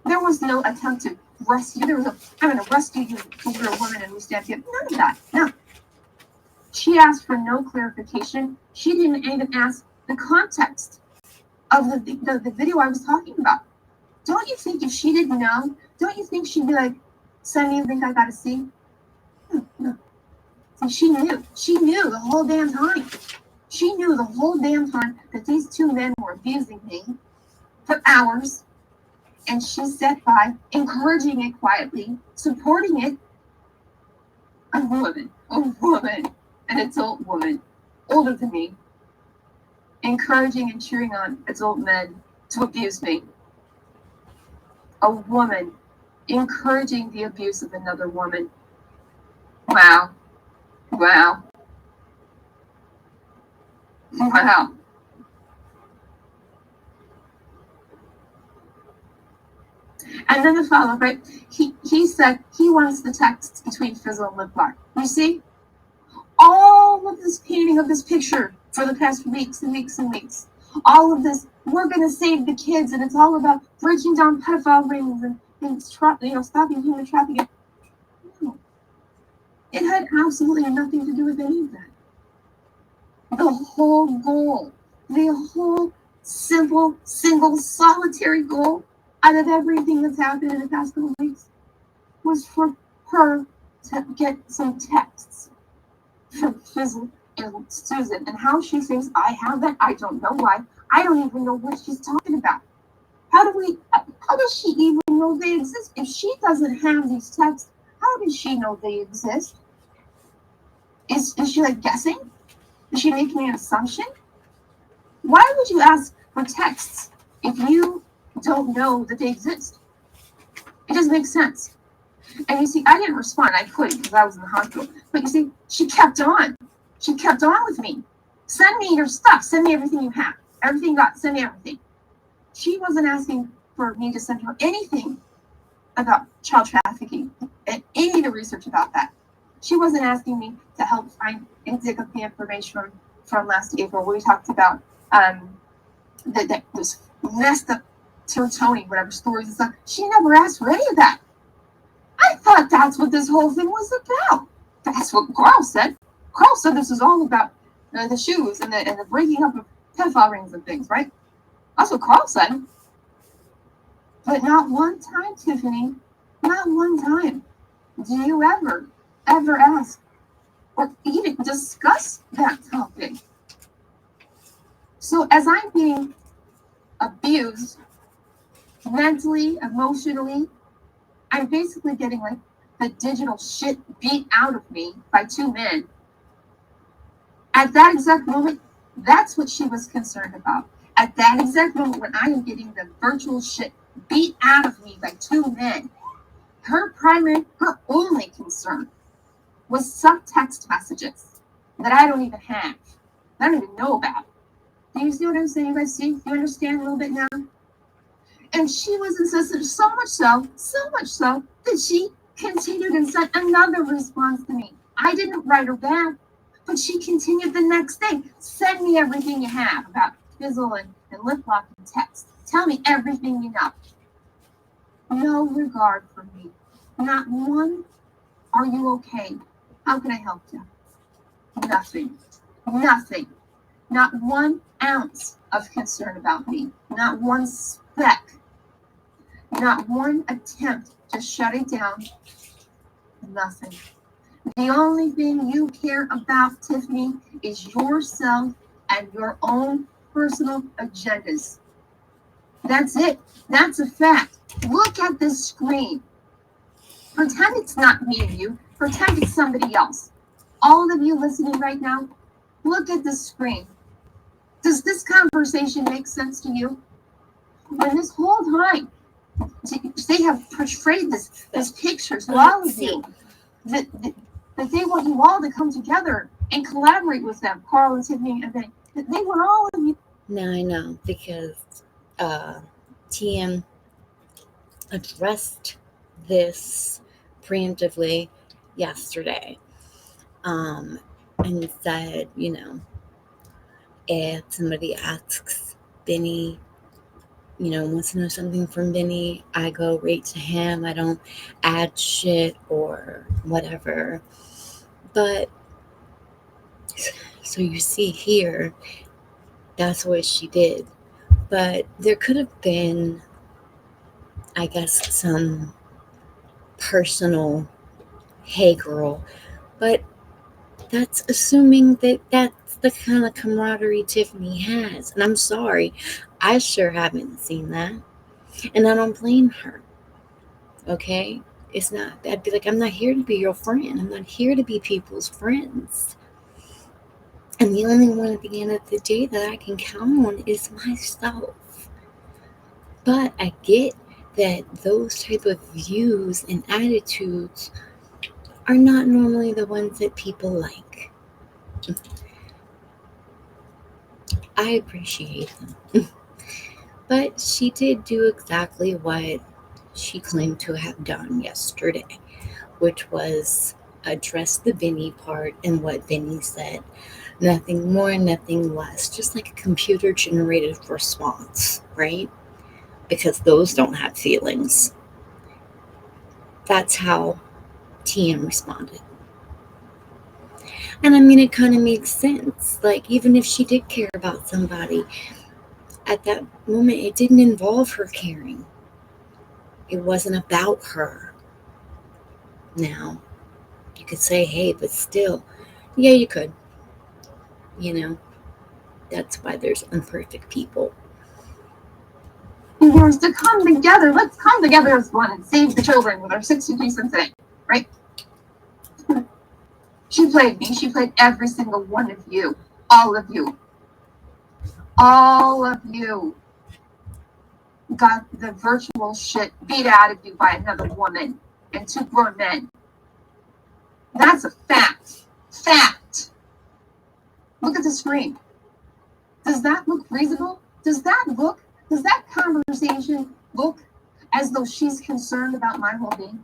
There was no attempt to rescue. There was I'm going to rescue you because you're a woman and we stand here. None of that. No. She asked for no clarification. She didn't even ask the context of the video I was talking about. Don't you think if she didn't know, don't you think she'd be like, send me the link I gotta see? No. See, she knew the whole damn time. She knew the whole damn time that these 2 men were abusing me for hours. And she sat by, encouraging it quietly, supporting it. A woman, an adult woman, older than me, encouraging and cheering on adult men to abuse me. A woman encouraging the abuse of another woman. Wow. And then the follow-up, right? He said he wants the text between Fizzle and Lip Lock. You see? All of this painting of this picture for the past weeks and weeks and weeks. All of this, we're going to save the kids, and it's all about breaking down pedophile rings and stopping human trafficking. No. It had absolutely nothing to do with any of that. The whole goal, the whole simple, single, solitary goal out of everything that's happened in the past couple weeks was for her to get some texts from Fizzle and Susan. And how she thinks I have that, I don't know why. I don't even know what she's talking about. How does she even know they exist? If she doesn't have these texts, how does she know they exist? Is she like guessing? Is she making an assumption? Why would you ask for texts if you don't know that they exist? It doesn't make sense. And you see, I didn't respond. I couldn't because I was in the hospital. But you see, she kept on. She kept on with me. Send me your stuff. Send me everything you have. Everything you got. Send me everything. She wasn't asking for me to send her anything about child trafficking and any of the research about that. She wasn't asking me to help find and dig up the information from last April where we talked about that those messed up serotonin, whatever stories and stuff. She never asked for any of that. I thought that's what this whole thing was about. That's what Carl said. Carl said this is all about the shoes and the breaking up of pedophile rings and things, right? That's what Carl said. But not one time, Tiffany, not one time do you ever ask or even discuss that topic. So as I'm being abused mentally, emotionally, I'm basically getting like the digital shit beat out of me by two men. At that exact moment, that's what she was concerned about. At that exact moment when I am getting the virtual shit beat out of me by two men, her only concern was some text messages that I don't even have. I don't even know about. Do you see what I'm saying? You guys see? You understand a little bit now? And she was insistent so much so that she continued and sent another response to me. I didn't write her back, but she continued the next day. Send me everything you have about Fizzle and lip lock and text. Tell me everything you know. No regard for me. Not one. Are you okay? How can I help you? Nothing. Nothing. Not 1 ounce of concern about me. Not one speck. Not one attempt to shut it down. Nothing. The only thing you care about, Tiffany, is yourself and your own personal agendas. That's it. That's a fact. Look at this screen. Pretend it's not me and you. Pretend it's somebody else. All of you listening right now, look at this screen. Does this conversation make sense to you? When this whole time, they have portrayed this picture to all of you that they want you all to come together and collaborate with them, Carl and Tiffany, and they want all of you. Now I know because TM addressed this preemptively yesterday and said, if somebody asks Benny, wants to know something from Benny, I go right to him. I don't add shit or whatever. But so you see here, that's what she did. But there could have been, I guess, some personal, hey girl, but that's assuming that that's the kind of camaraderie Tiffany has. And I'm sorry, I sure haven't seen that. And I don't blame her. Okay? It's not, I'd be like, I'm not here to be your friend. I'm not here to be people's friends. And the only one at the end of the day that I can count on is myself. But I get that those type of views and attitudes are not normally the ones that people like. I appreciate them. But she did do exactly what she claimed to have done yesterday, which was address the Benny part and what Benny said. Nothing more, nothing less. Just like a computer-generated response, right? Because those don't have feelings. That's how TM responded. And I mean, it kind of makes sense. Like, even if she did care about somebody, at that moment, it didn't involve her caring. It wasn't about her. Now, you could say, hey, but still, yeah, you could. You know, that's why there's imperfect people. Years to come together. Let's come together as one and save the children with our 63 cents today, right? She played me. She played every single one of you. All of you. All of you got the virtual shit beat out of you by another woman and 2 grown men. That's a fact. Fact. Look at the screen. Does that look reasonable? Does that conversation look as though she's concerned about my well-being?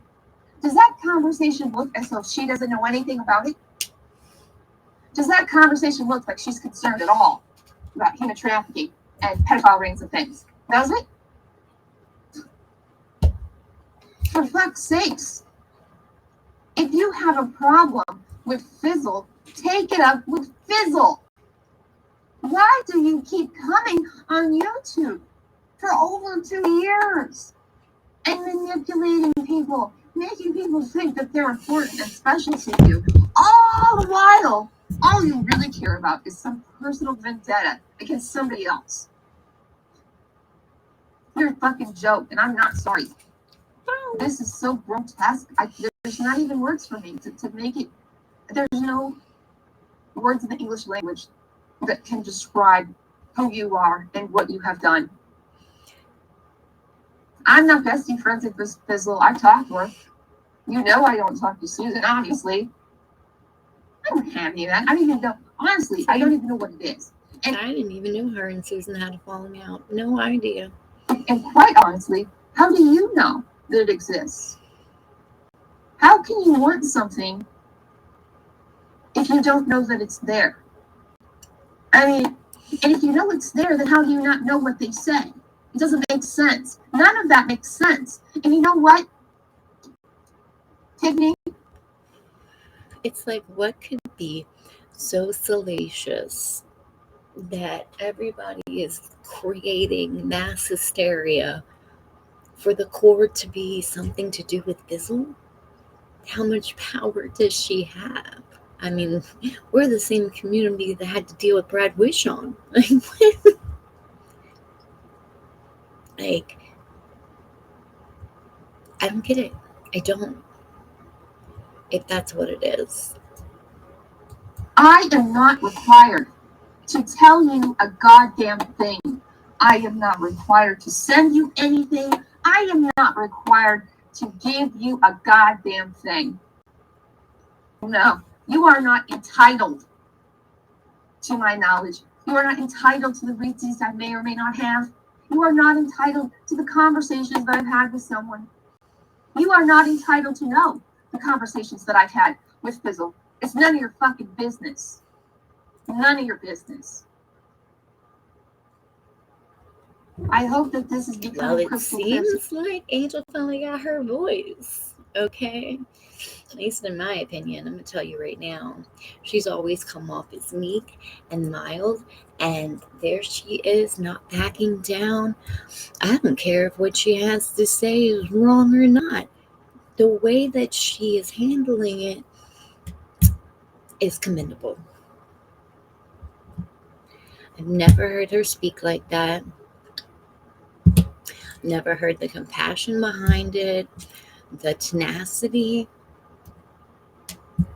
Does that conversation look as though she doesn't know anything about it? Does that conversation look like she's concerned at all about human trafficking and pedophile rings and things? Does it? For fuck's sakes. If you have a problem with Fizzle, take it up with Fizzle. Why do you keep coming on YouTube for over 2 years and manipulating people, making people think that they're important and special to you? All the while, all you really care about is some personal vendetta against somebody else. You're a fucking joke, and I'm not sorry. This is so grotesque. There's not even words for me to make it. There's no words in the English language that can describe who you are and what you have done. I'm not bestie friends with this Fizzle. I talk to her. You know I don't talk to Susan, obviously. I don't have any of that. I don't even know. Honestly, I don't even know what it is. And I didn't even know her and Susan had a falling out. No idea. And quite honestly, how do you know that it exists? How can you want something if you don't know that it's there? I mean, and if you know it's there, then how do you not know what they say? It doesn't make sense. None of that makes sense. And you know what, Tiffany? It's like, what could be so salacious that everybody is creating mass hysteria for the core to be something to do with Fizzle? How much power does she have? I mean, we're the same community that had to deal with Brad Wishon. Like, I don't get it. I don't. If that's what it is. I am not required to tell you a goddamn thing. I am not required to send you anything. I am not required to give you a goddamn thing. No, you are not entitled to my knowledge. You are not entitled to the reasons I may or may not have. You are not entitled to the conversations that I've had with someone. You are not entitled to know the conversations that I've had with Fizzle. It's none of your fucking business. None of your business. I hope that this is Well, becoming it crystal clear. seems like Angel finally got her voice. Okay? At least in my opinion, I'm going to tell you right now. She's always come off as meek and mild, and there she is, not backing down. I don't care if what she has to say is wrong or not. The way that she is handling it is commendable. I've never heard her speak like that. Never heard the compassion behind it, the tenacity.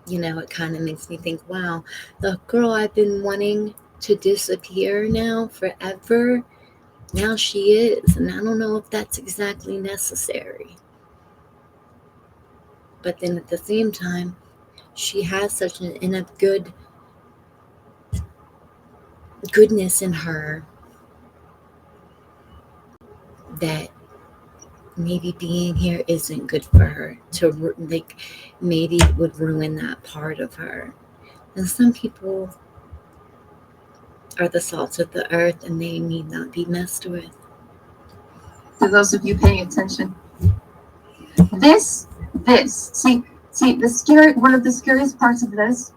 You know, it kind of makes me think, wow, the girl I've been wanting to disappear now forever, now she is. And I don't know if that's exactly necessary. But then at the same time, she has such an enough goodness in her that maybe being here isn't good for her, to like, maybe it would ruin that part of her. And some people are the salt of the earth and they need not be messed with. To those of you paying attention, see, one of the scariest parts of this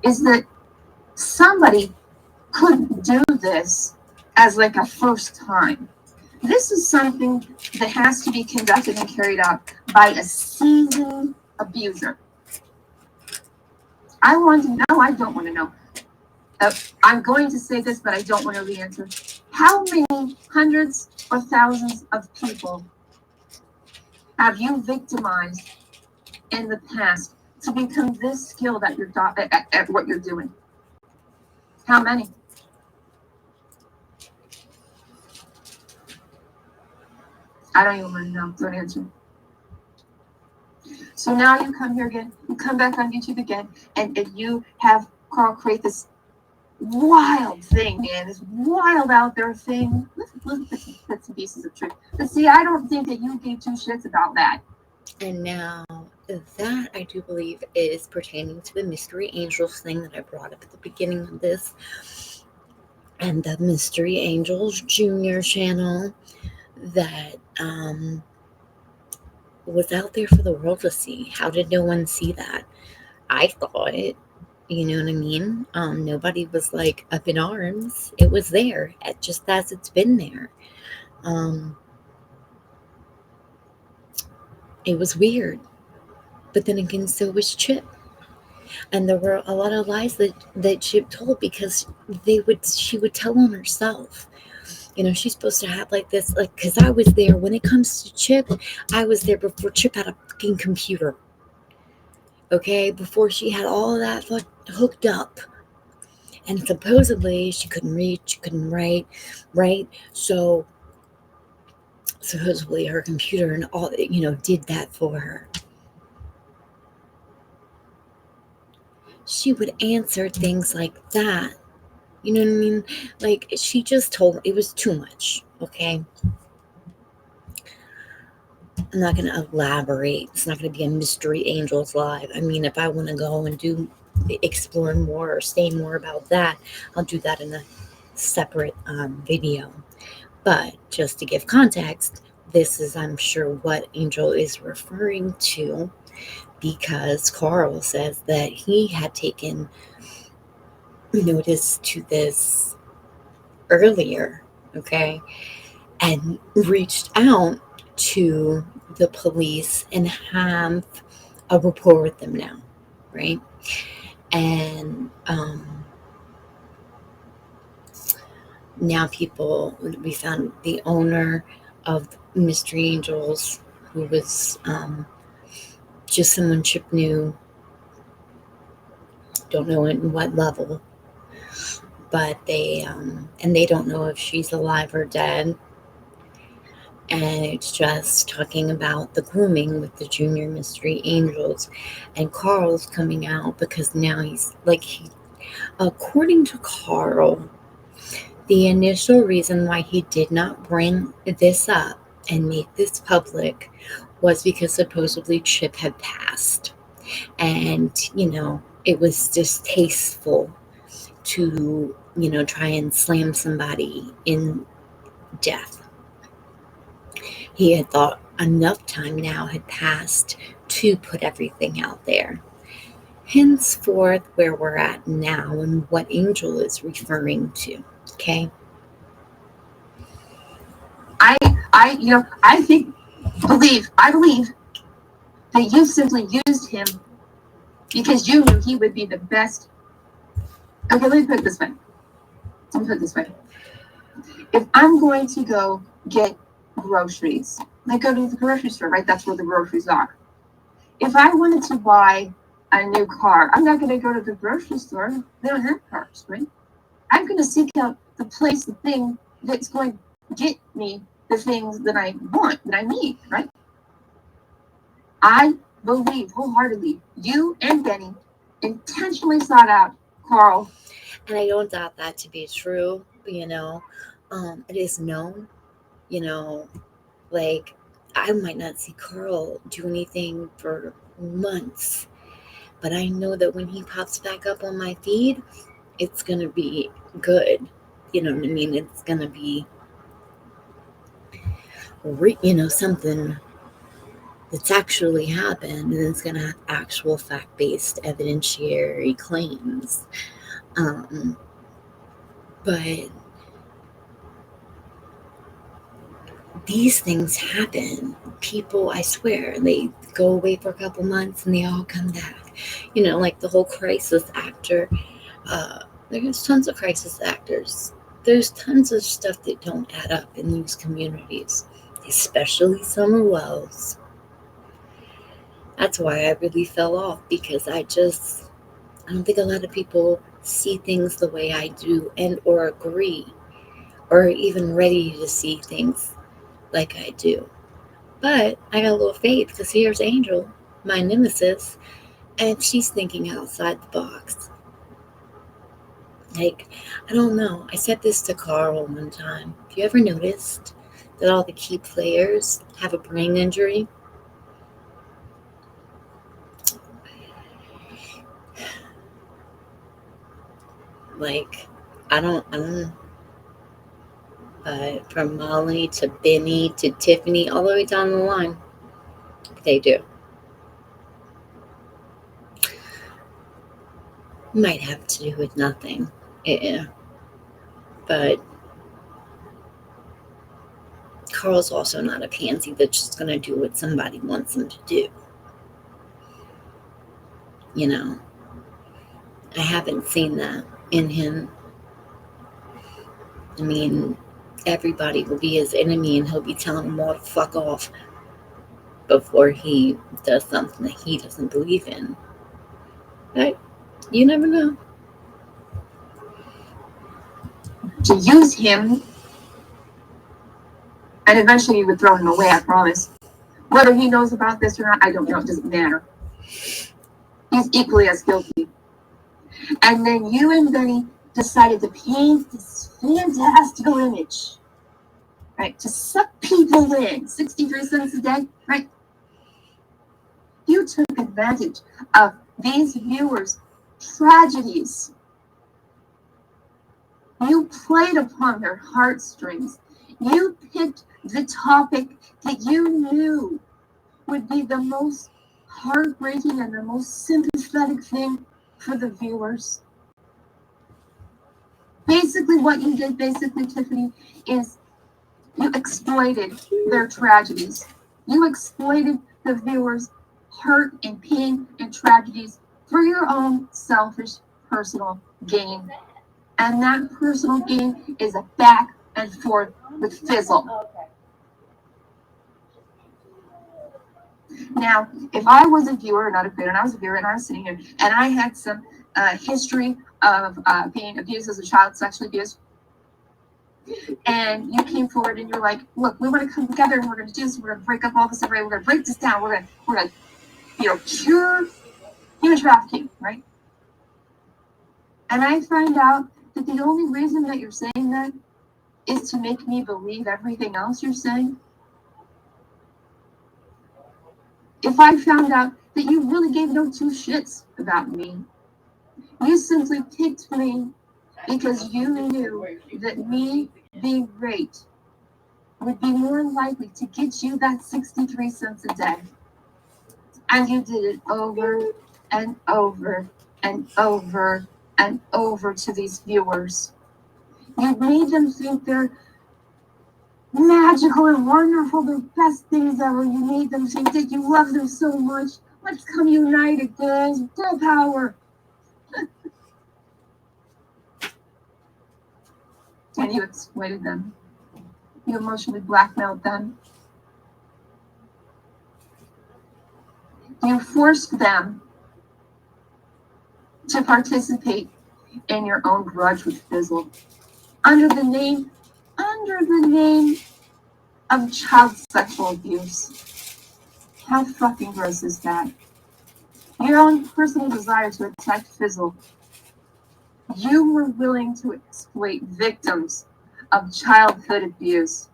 is that somebody couldn't do this as like a first time. This is something that has to be conducted and carried out by a seasoned abuser. I want to know, I don't want to know. I'm going to say this, but I don't want to re-answer. How many hundreds or thousands of people have you victimized in the past to become this skilled at your at what you're doing? How many? I don't even want to know. Don't answer. So now you come here again. You come back on YouTube again, and you have Carl create this wild thing, man. This wild out there thing. Listen, bits and pieces of truth. But see, I don't think that you gave two shits about that. And now that I do believe is pertaining to the Mystery Angels thing that I brought up at the beginning of this, and the Mystery Angels Junior channel that was out there for the world to see. How did no one see that? I thought it. You know what I mean? Nobody was like up in arms. It was there, just as it's been there. It was weird. But then again, so was Chip. And there were a lot of lies that Chip told, because she would tell on herself. You know, she's supposed to have like this, like, because I was there. When it comes to Chip, I was there before Chip had a fucking computer. Okay? Before she had all of that hooked up. And supposedly she couldn't read, she couldn't write, right? So supposedly her computer and all, you know, did that for her. She would answer things like that. You know what I mean? Like, she just told, it was too much, okay? I'm not going to elaborate. It's not going to be a Mystery Angels live. I mean, if I want to go and explore more or say more about that, I'll do that in a separate video. But just to give context, this is, I'm sure, what Angel is referring to, because Carl says that he had taken notice to this earlier, okay, and reached out to the police and have a rapport with them now, right? And now we found the owner of Mystery Angels, who was just someone Chip knew, don't know in what level, but they don't know if she's alive or dead. And it's just talking about the grooming with the Junior Mystery Angels. And Carl's coming out because now he's like, according to Carl, the initial reason why he did not bring this up and make this public was because supposedly Chip had passed. And, you know, it was distasteful to, you know, try and slam somebody in death. He had thought enough time now had passed to put everything out there. Henceforth, where we're at now and what Angel is referring to, okay? I believe that you simply used him because you knew he would be the best. Okay, let me put it this way. If I'm going to go get groceries, I go to the grocery store, right? That's where the groceries are. If I wanted to buy a new car, I'm not going to go to the grocery store. They don't have cars, right? I'm going to seek out the thing that's going to get me the things that I want, that I need, right? I believe wholeheartedly you and Benny intentionally sought out Carl. And I don't doubt that to be true, you know. It is known, you know, like, I might not see Carl do anything for months, but I know that when he pops back up on my feed, it's going to be good. You know what I mean? It's going to be, you know, something that's actually happened, and it's going to have actual fact-based evidentiary claims. But these things happen. People, I swear, they go away for a couple months and they all come back. You know, like the whole crisis actor. There's tons of crisis actors. There's tons of stuff that don't add up in these communities, especially Summer Wells. That's why I really fell off, because I don't think a lot of people see things the way I do, and or agree, or even ready to see things like I do. But I got a little faith, because here's Angel, my nemesis, and she's thinking outside the box. Like, I don't know. I said this to Carl one time. Have you ever noticed that all the key players have a brain injury? Like, I don't, from Molly to Benny to Tiffany, all the way down the line, they do. Might have to do with nothing. Yeah. But Carl's also not a pansy that's just going to do what somebody wants him to do. You know, I haven't seen that in him. I mean, everybody will be his enemy and he'll be telling them all to fuck off before he does something that he doesn't believe in. But you never know. To use him, and eventually you would throw him away, I promise. Whether he knows about this or not, I don't know. It doesn't matter. He's equally as guilty. And then you and Benny decided to paint this fantastical image, right? To suck people in, 63 cents a day, right? You took advantage of these viewers' tragedies. You played upon their heartstrings. You picked the topic that you knew would be the most heartbreaking and the most sympathetic thing for the viewers. Basically, what you did, Tiffany, is you exploited their tragedies. You exploited the viewers' hurt and pain and tragedies for your own selfish personal gain. And that personal gain is a back and forth with Fizzle. Now, if I was a viewer, not a creator, and I was a viewer, and I was sitting here, and I had some history of being abused as a child, sexually abused, and you came forward and you're like, look, we want to come together and we're going to do this, we're going to break up all this, right? We're going to break this down, we're going to cure human trafficking, right? And I find out that the only reason that you're saying that is to make me believe everything else you're saying. If I found out that you really gave no two shits about me, you simply picked me because you knew that me being raped would be more likely to get you that 63 cents a day. And you did it over and over and over and over to these viewers. You made them think they're magical and wonderful, the best things ever. You made them think that you love them so much. Let's come united, girls. Girl power. And you exploited them. You emotionally blackmailed them. You forced them to participate in your own grudge with Fizzle under the name of child sexual abuse. How fucking gross is that? Your own personal desire to attack Fizzle. You were willing to exploit victims of childhood abuse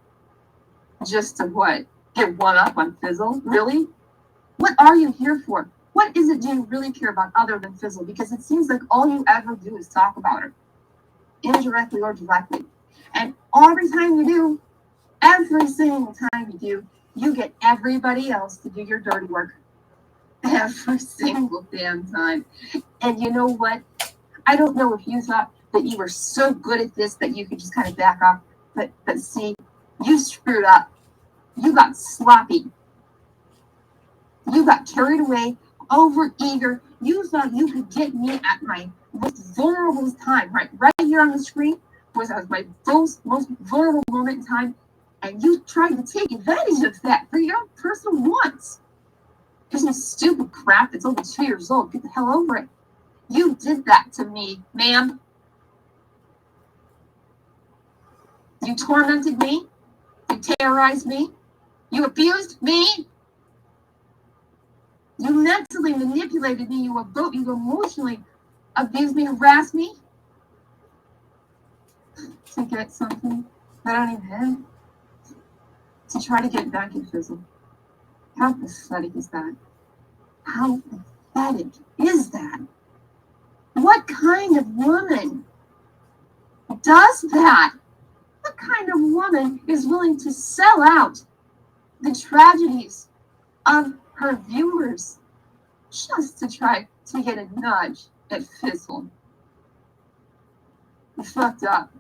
just to what? Get one up on Fizzle? Really? What are you here for? What is it do you really care about other than Fizzle? Because it seems like all you ever do is talk about her, indirectly or directly. And every time you do, every single time you do, You get everybody else to do your dirty work every single damn time. And you know what? I don't know if you thought that you were so good at this that you could just kind of back off, but see, you screwed up. You got sloppy. You got carried away, over eager. You thought you could get me at my most vulnerable time, right here on the screen was my most vulnerable moment in time, and you tried to take advantage of that for your own personal wants. There's some stupid crap that's only 2 years old. Get the hell over it. You did that to me, ma'am. You tormented me. You terrorized me. You abused me. You mentally manipulated me. You emotionally abused me, harassed me to get something that I don't even have. To try to get back at Fizzle. How pathetic is that? How pathetic is that? What kind of woman does that? What kind of woman is willing to sell out the tragedies of her viewers just to try to get a nudge at Fizzle? You fucked up.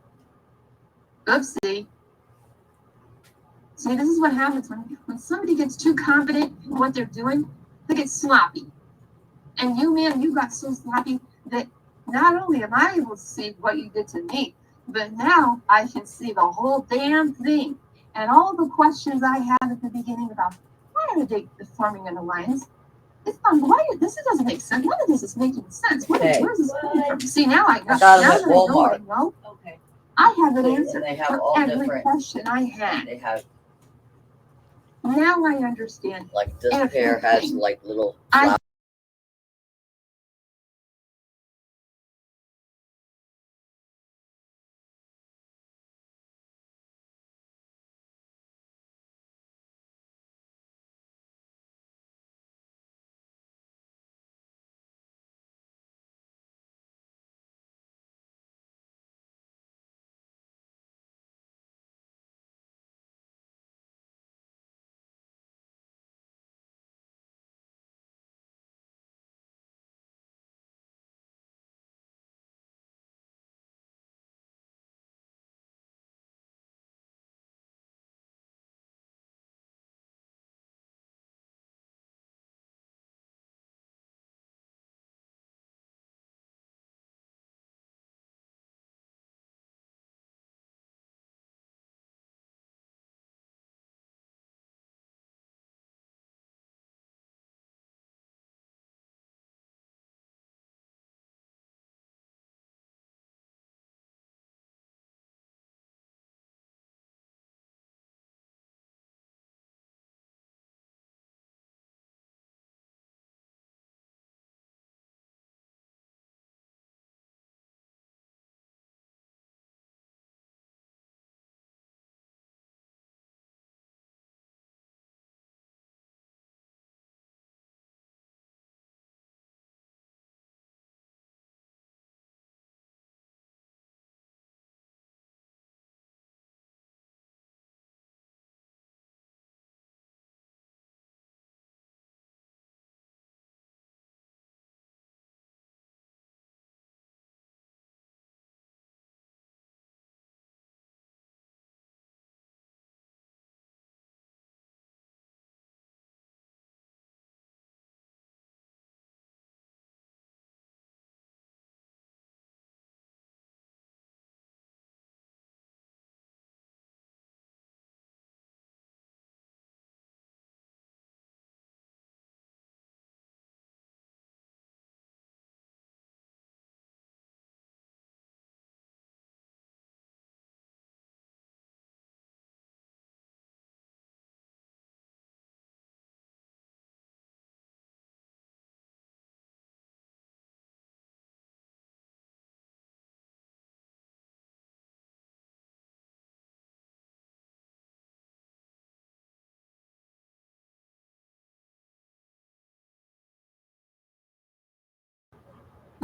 Oopsie. See, this is what happens when somebody gets too confident in what they're doing, they get sloppy. And you, man, you got so sloppy that not only am I able to see what you did to me, but now I can see the whole damn thing. And all the questions I had at the beginning about why are they forming an alliance? It's not why this doesn't make sense. None of this is making sense. Hey. Where's this coming from? See, now I know. got 'em Now at that I know what I Walmart. know, Okay. I have an And answer they have for all every different. question I had. They have Now I understand. like this pair has Everything. like little I flowers.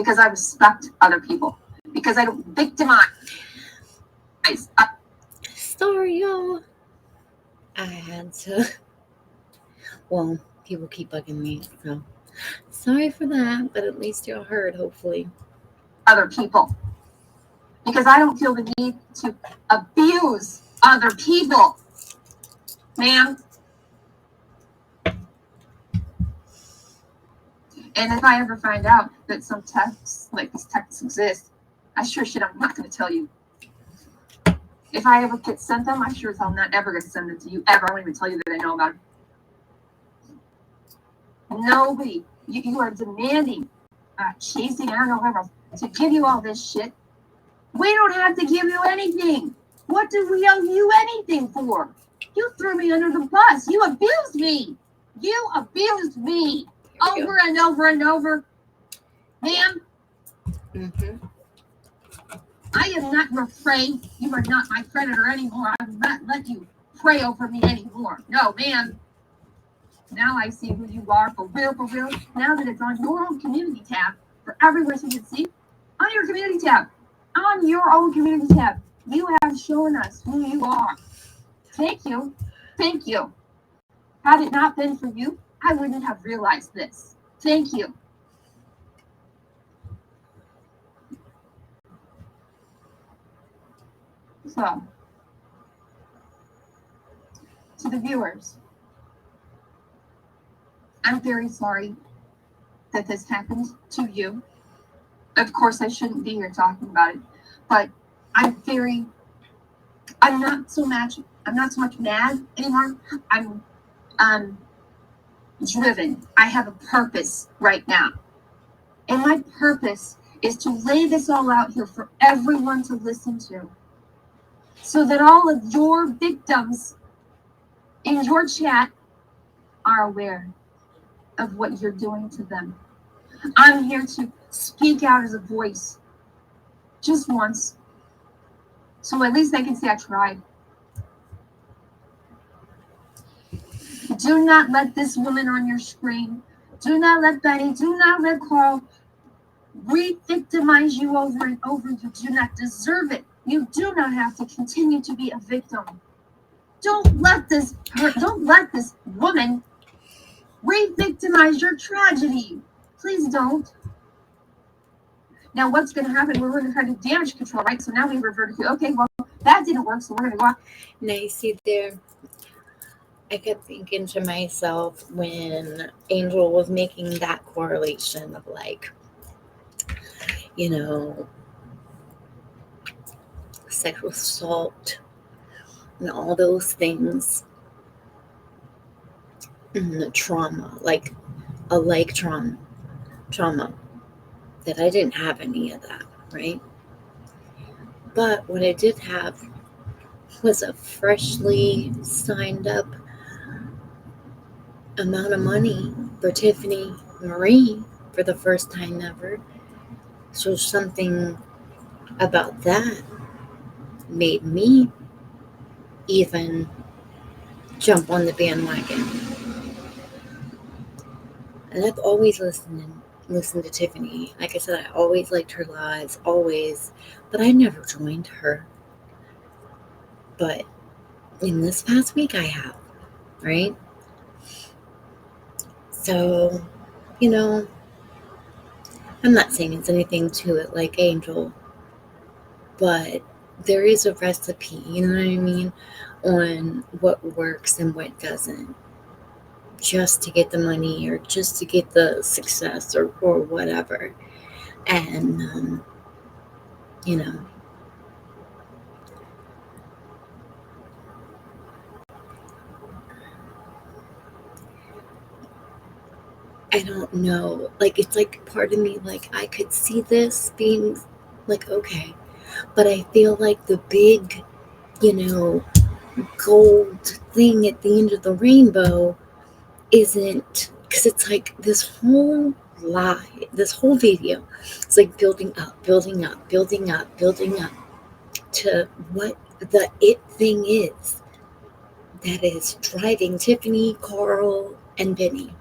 because I respect other people. Because I don't victimize. Sorry, y'all. I had to Well, people keep bugging me, so sorry for that, but at least y'all heard, hopefully. Other people. Because I don't feel the need to abuse other people. Ma'am. And if I ever find out that some texts, like these texts exist, I sure shit I'm not going to tell you. If I ever get sent them, I sure as hell not ever going to send them to you ever. I won't even tell you that I know about it. Nobody, you are demanding, chasing, I don't know whatever else, to give you all this shit. We don't have to give you anything. What do we owe you anything for? You threw me under the bus. You abused me. You abused me over and over and over. Ma'am, Mm-hmm. I am not your prey. You are not my predator anymore. I will not let you prey over me anymore. No, ma'am. Now I see who you are for real, for real. Now that it's on your own community tab for everyone to see, on your community tab, on your own community tab, you have shown us who you are. Thank you. Thank you. Had it not been for you, I wouldn't have realized this. Thank you. So, to the viewers, I'm very sorry that this happened to you. Of course, I shouldn't be here talking about it, but I'm not so much mad anymore. I'm driven. I have a purpose right now. And my purpose is to lay this all out here for everyone to listen to, so that all of your victims in your chat are aware of what you're doing to them. I'm here to speak out as a voice just once, so at least they can say I tried. Do not let this woman on your screen, do not let Benny, do not let Carl re-victimize you over and over. You do not deserve it. You do not have to continue to be a victim. Don't let this woman re-victimize your tragedy. Please don't. Now what's going to happen? We're going to try to do damage control, right? So now we reverted to, okay, well, that didn't work, so we're going to go out. Now, you see there, I kept thinking to myself when Angel was making that correlation of like, you know, sexual assault and all those things, and the trauma, like a trauma, that I didn't have any of that, right? But what I did have was a freshly signed up amount of money for Tiffany Marie for the first time ever. So something about that made me even jump on the bandwagon. And I've always listened to Tiffany. Like I said, I always liked her lives, always, but I never joined her. But in this past week I have, right? So, you know, I'm not saying it's anything to it like Angel, but there is a recipe, you know what I mean, on what works and what doesn't, just to get the money or just to get the success or whatever. And, you know, I don't know, like, it's like part of me, like, I could see this being like, okay, but I feel like the big, you know, gold thing at the end of the rainbow isn't, because it's like this whole lie, this whole video, it's like building up to what the it thing is that is driving Tiffany, Carl, and Benny.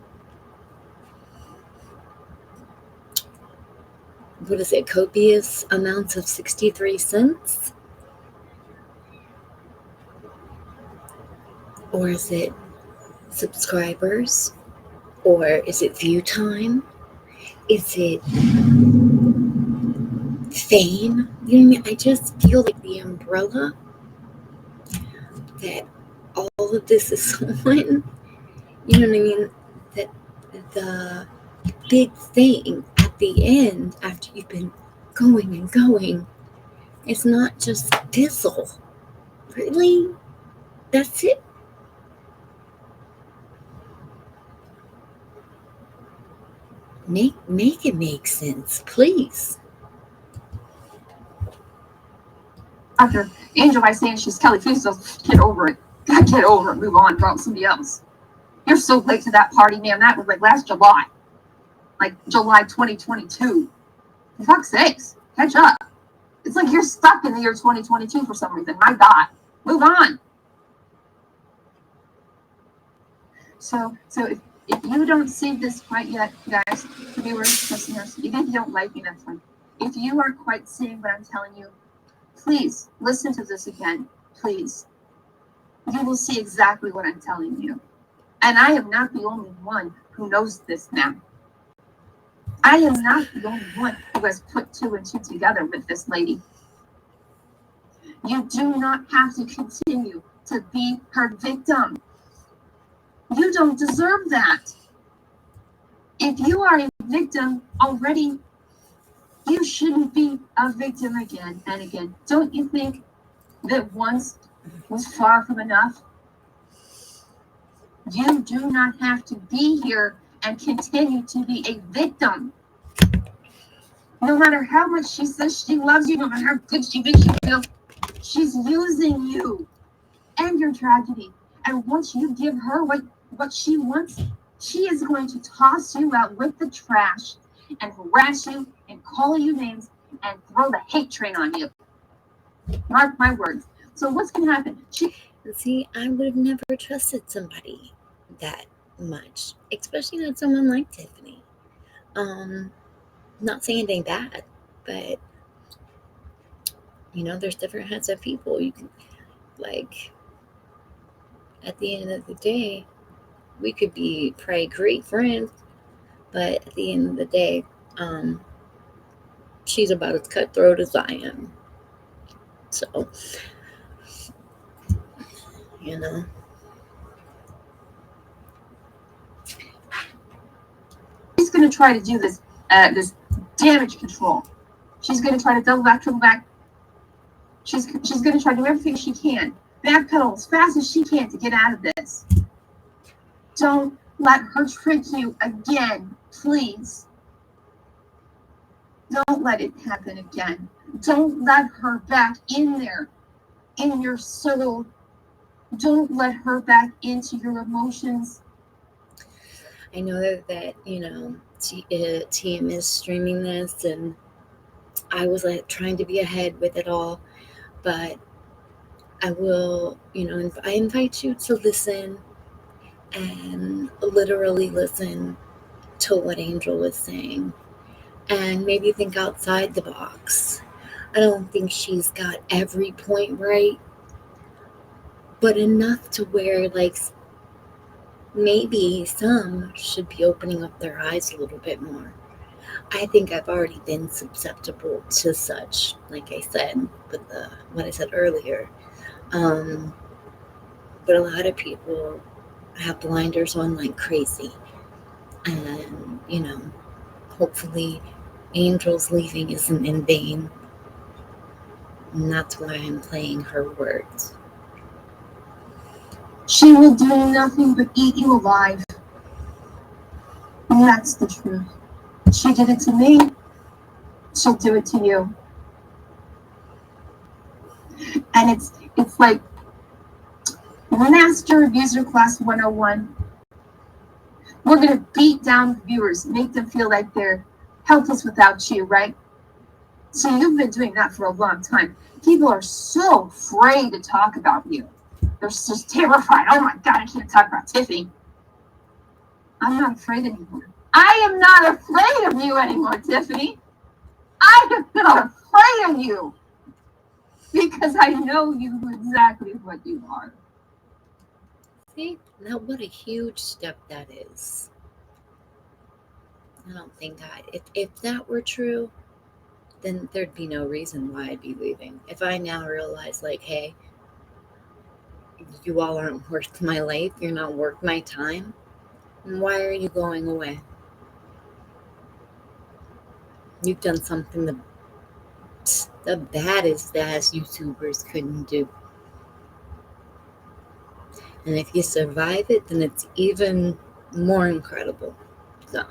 What is it, copious amounts of 63 cents? Or is it subscribers? Or is it view time? Is it fame? You know what I mean? I just feel like the umbrella that all of this is on, you know what I mean? That the big thing at the end, after you've been going and going, it's not just Dizzle. Really? That's it? Make it make sense, please. After Angel by saying she's Kelly, please just get over it. Get over it. Move on. Drop somebody else. You're so late to that party, man. That was like last July. Like July 2022. For fuck's sakes. Catch up. It's like you're stuck in the year 2022 for some reason. My God. Move on. So if you don't see this quite yet, guys, viewers, listeners, even if you don't like me, that's fine. If you are quite seeing what I'm telling you, please listen to this again, please. You will see exactly what I'm telling you. And I am not the only one who knows this now. I am not the only one who has put 2 and 2 together with this lady. You do not have to continue to be her victim. You don't deserve that. If you are a victim already, you shouldn't be a victim again and again. Don't you think that once was far from enough? You do not have to be here and continue to be a victim. No matter how much she says she loves you, no matter how good she makes you feel, she's using you and your tragedy. And once you give her what she wants, she is going to toss you out with the trash and harass you and call you names and throw the hate train on you. Mark my words. So what's going to happen? See, I would have never trusted somebody that much, especially not someone like Tiffany. Not saying anything bad, but you know, there's different kinds of people. You can, like, at the end of the day, we could be probably great friends, but at the end of the day, she's about as cutthroat as I am. So, you know. She's going to try to do this damage control. She's going to try to double back, triple back. She's going to try to do everything she can. Backpedal as fast as she can to get out of this. Don't let her trick you again, please. Don't let it happen again. Don't let her back in there, in your soul. Don't let her back into your emotions. I know that you know, TM is streaming this, and I was like trying to be ahead with it all, but I will, you know, I invite you to listen and literally listen to what Angel was saying and maybe think outside the box. I don't think she's got every point right, but enough to where, like, maybe some should be opening up their eyes a little bit more. I think I've already been susceptible to such, like I said, with what I said earlier. But a lot of people have blinders on like crazy. And, you know, hopefully Angel's leaving isn't in vain. And that's why I'm playing her words. She will do nothing but eat you alive. And that's the truth. She did it to me. She'll do it to you. And it's like Master Abuser Class 101. We're going to beat down the viewers, make them feel like they're helpless without you, right? So you've been doing that for a long time. People are so afraid to talk about you. They're just terrified. Oh my God, I can't talk about Tiffany. I'm not afraid anymore. I am not afraid of you anymore, Tiffany. I am not afraid of you. Because I know you exactly what you are. Okay, now what a huge step that is. I don't think if that were true, then there'd be no reason why I'd be leaving. If I now realize, like, hey, you all aren't worth my life, you're not worth my time, then why are you going away? You've done something the baddest ass YouTubers couldn't do. And if you survive it, then it's even more incredible. So,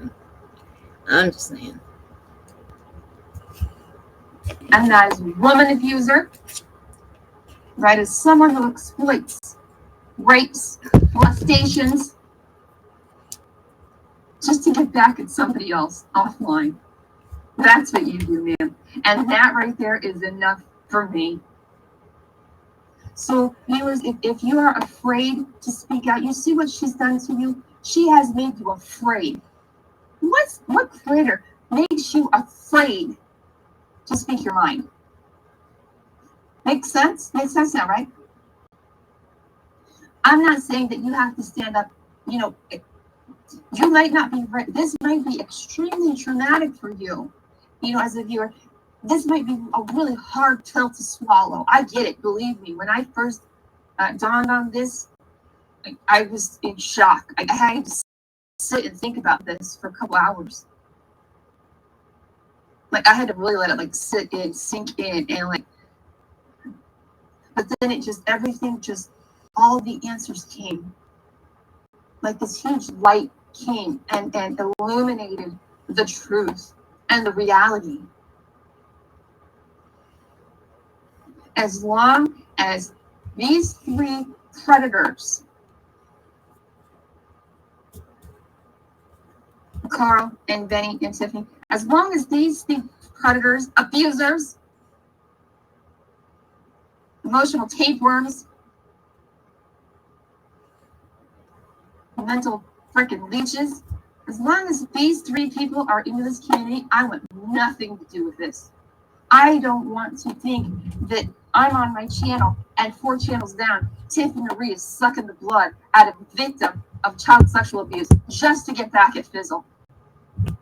I'm just saying. I'm not as a woman abuser, right? As someone who exploits, rapes, molestations, just to get back at somebody else offline. That's what you do, man. And that right there is enough for me. So, viewers, if you are afraid to speak out, you see what she's done to you? She has made you afraid. What critter makes you afraid to speak your mind? Makes sense? Makes sense now, right? I'm not saying that you have to stand up. You know, you might not be right. This might be extremely traumatic for you, you know, as a viewer. This might be a really hard pill to swallow. I get it. Believe me, when I first dawned on this, I was in shock. I had to sit and think about this for a couple hours. Like, I had to really let it like sit in, sink in, and like, but then it just, everything just, all the answers came. Like this huge light came and illuminated the truth and the reality. As long as these three predators, Carl and Benny and Tiffany, as long as these three predators, abusers, emotional tapeworms, mental freaking leeches, as long as these three people are in this community, I want nothing to do with this. I don't want to think that I'm on my channel and 4 channels down, Tiffany Marie is sucking the blood out of a victim of child sexual abuse just to get back at Fizzle.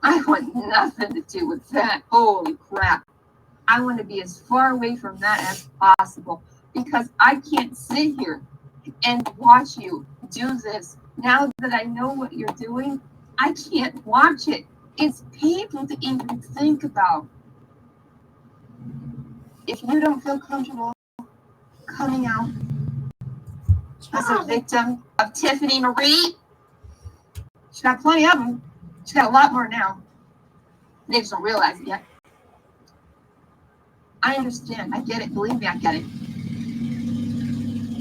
I want nothing to do with that. Holy crap. I want to be as far away from that as possible because I can't sit here and watch you do this. Now that I know what you're doing, I can't watch it. It's painful to even think about. If you don't feel comfortable coming out as a victim of Tiffany Marie, she's got plenty of them. She's got a lot more now. They just don't realize it yet. I understand. I get it. Believe me, I get it.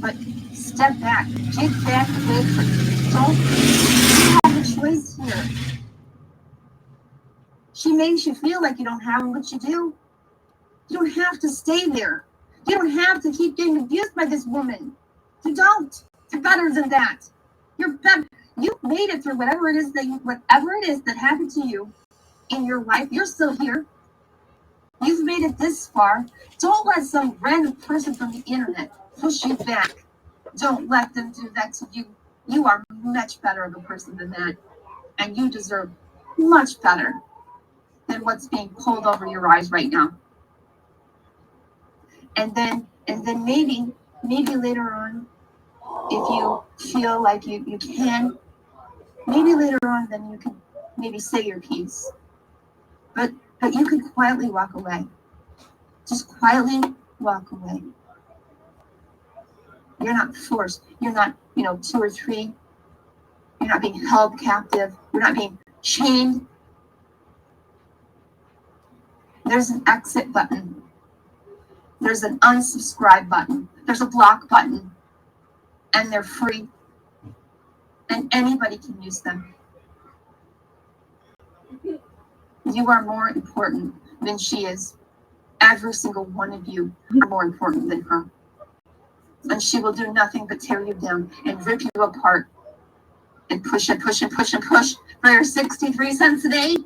But step back. Get back away from it. Don't have a choice here. She makes you feel like you don't have them, but you do. You don't have to stay there. You don't have to keep getting abused by this woman. You don't. You're better than that. You're better. You made it through whatever it is that happened to you in your life. You're still here. You've made it this far. Don't let some random person from the internet push you back. Don't let them do that to you. You are much better of a person than that. And you deserve much better than what's being pulled over your eyes right now. And then maybe later on, if you feel like you can, maybe later on then you can maybe say your piece. But you can quietly walk away. Just quietly walk away. You're not forced. You're not, 2 or 3. You're not being held captive. You're not being chained. There's an exit button. There's an unsubscribe button. There's a block button. And they're free. And anybody can use them. You are more important than she is. Every single one of you are more important than her. And she will do nothing but tear you down and rip you apart and push and push and push and push for your 63 cents a day.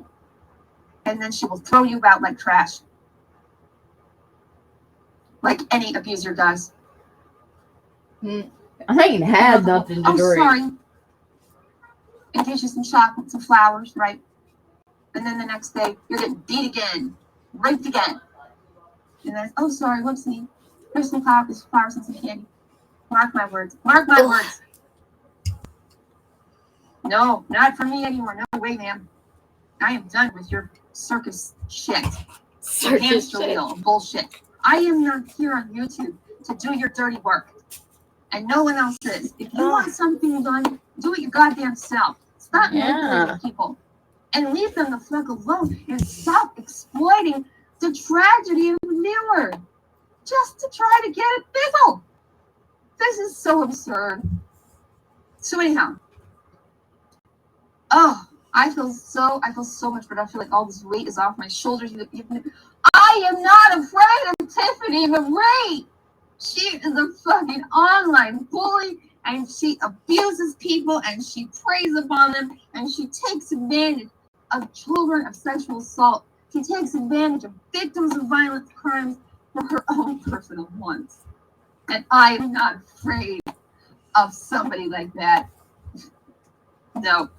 And then she will throw you out like trash. Like any abuser does. And I ain't had nothing to Oh, drink. sorry. It gives you some chocolate, some flowers, right? And then the next day, you're getting beat again, raped again. And then, oh, sorry, whoopsie. Here's some flowers and some candy. Mark my words. Mark my words. No, not for me anymore. No way, ma'am. I am done with your circus shit. Circus Hamster shit. wheel bullshit. I am not here on YouTube to do your dirty work. And no one else is. If you want something done, do it your goddamn self. Stop manipulating people. And leave them the fuck alone. And stop exploiting the tragedy of the viewer. Just to try to get it fizzled. This is so absurd. So anyhow. Oh, I feel so much better. I feel like all this weight is off my shoulders. I am not afraid of Tiffany McRae. She is a fucking online bully, and she abuses people, and she preys upon them, and she takes advantage of children of sexual assault. She takes advantage of victims of violent crimes for her own personal wants. And I am not afraid of somebody like that. No.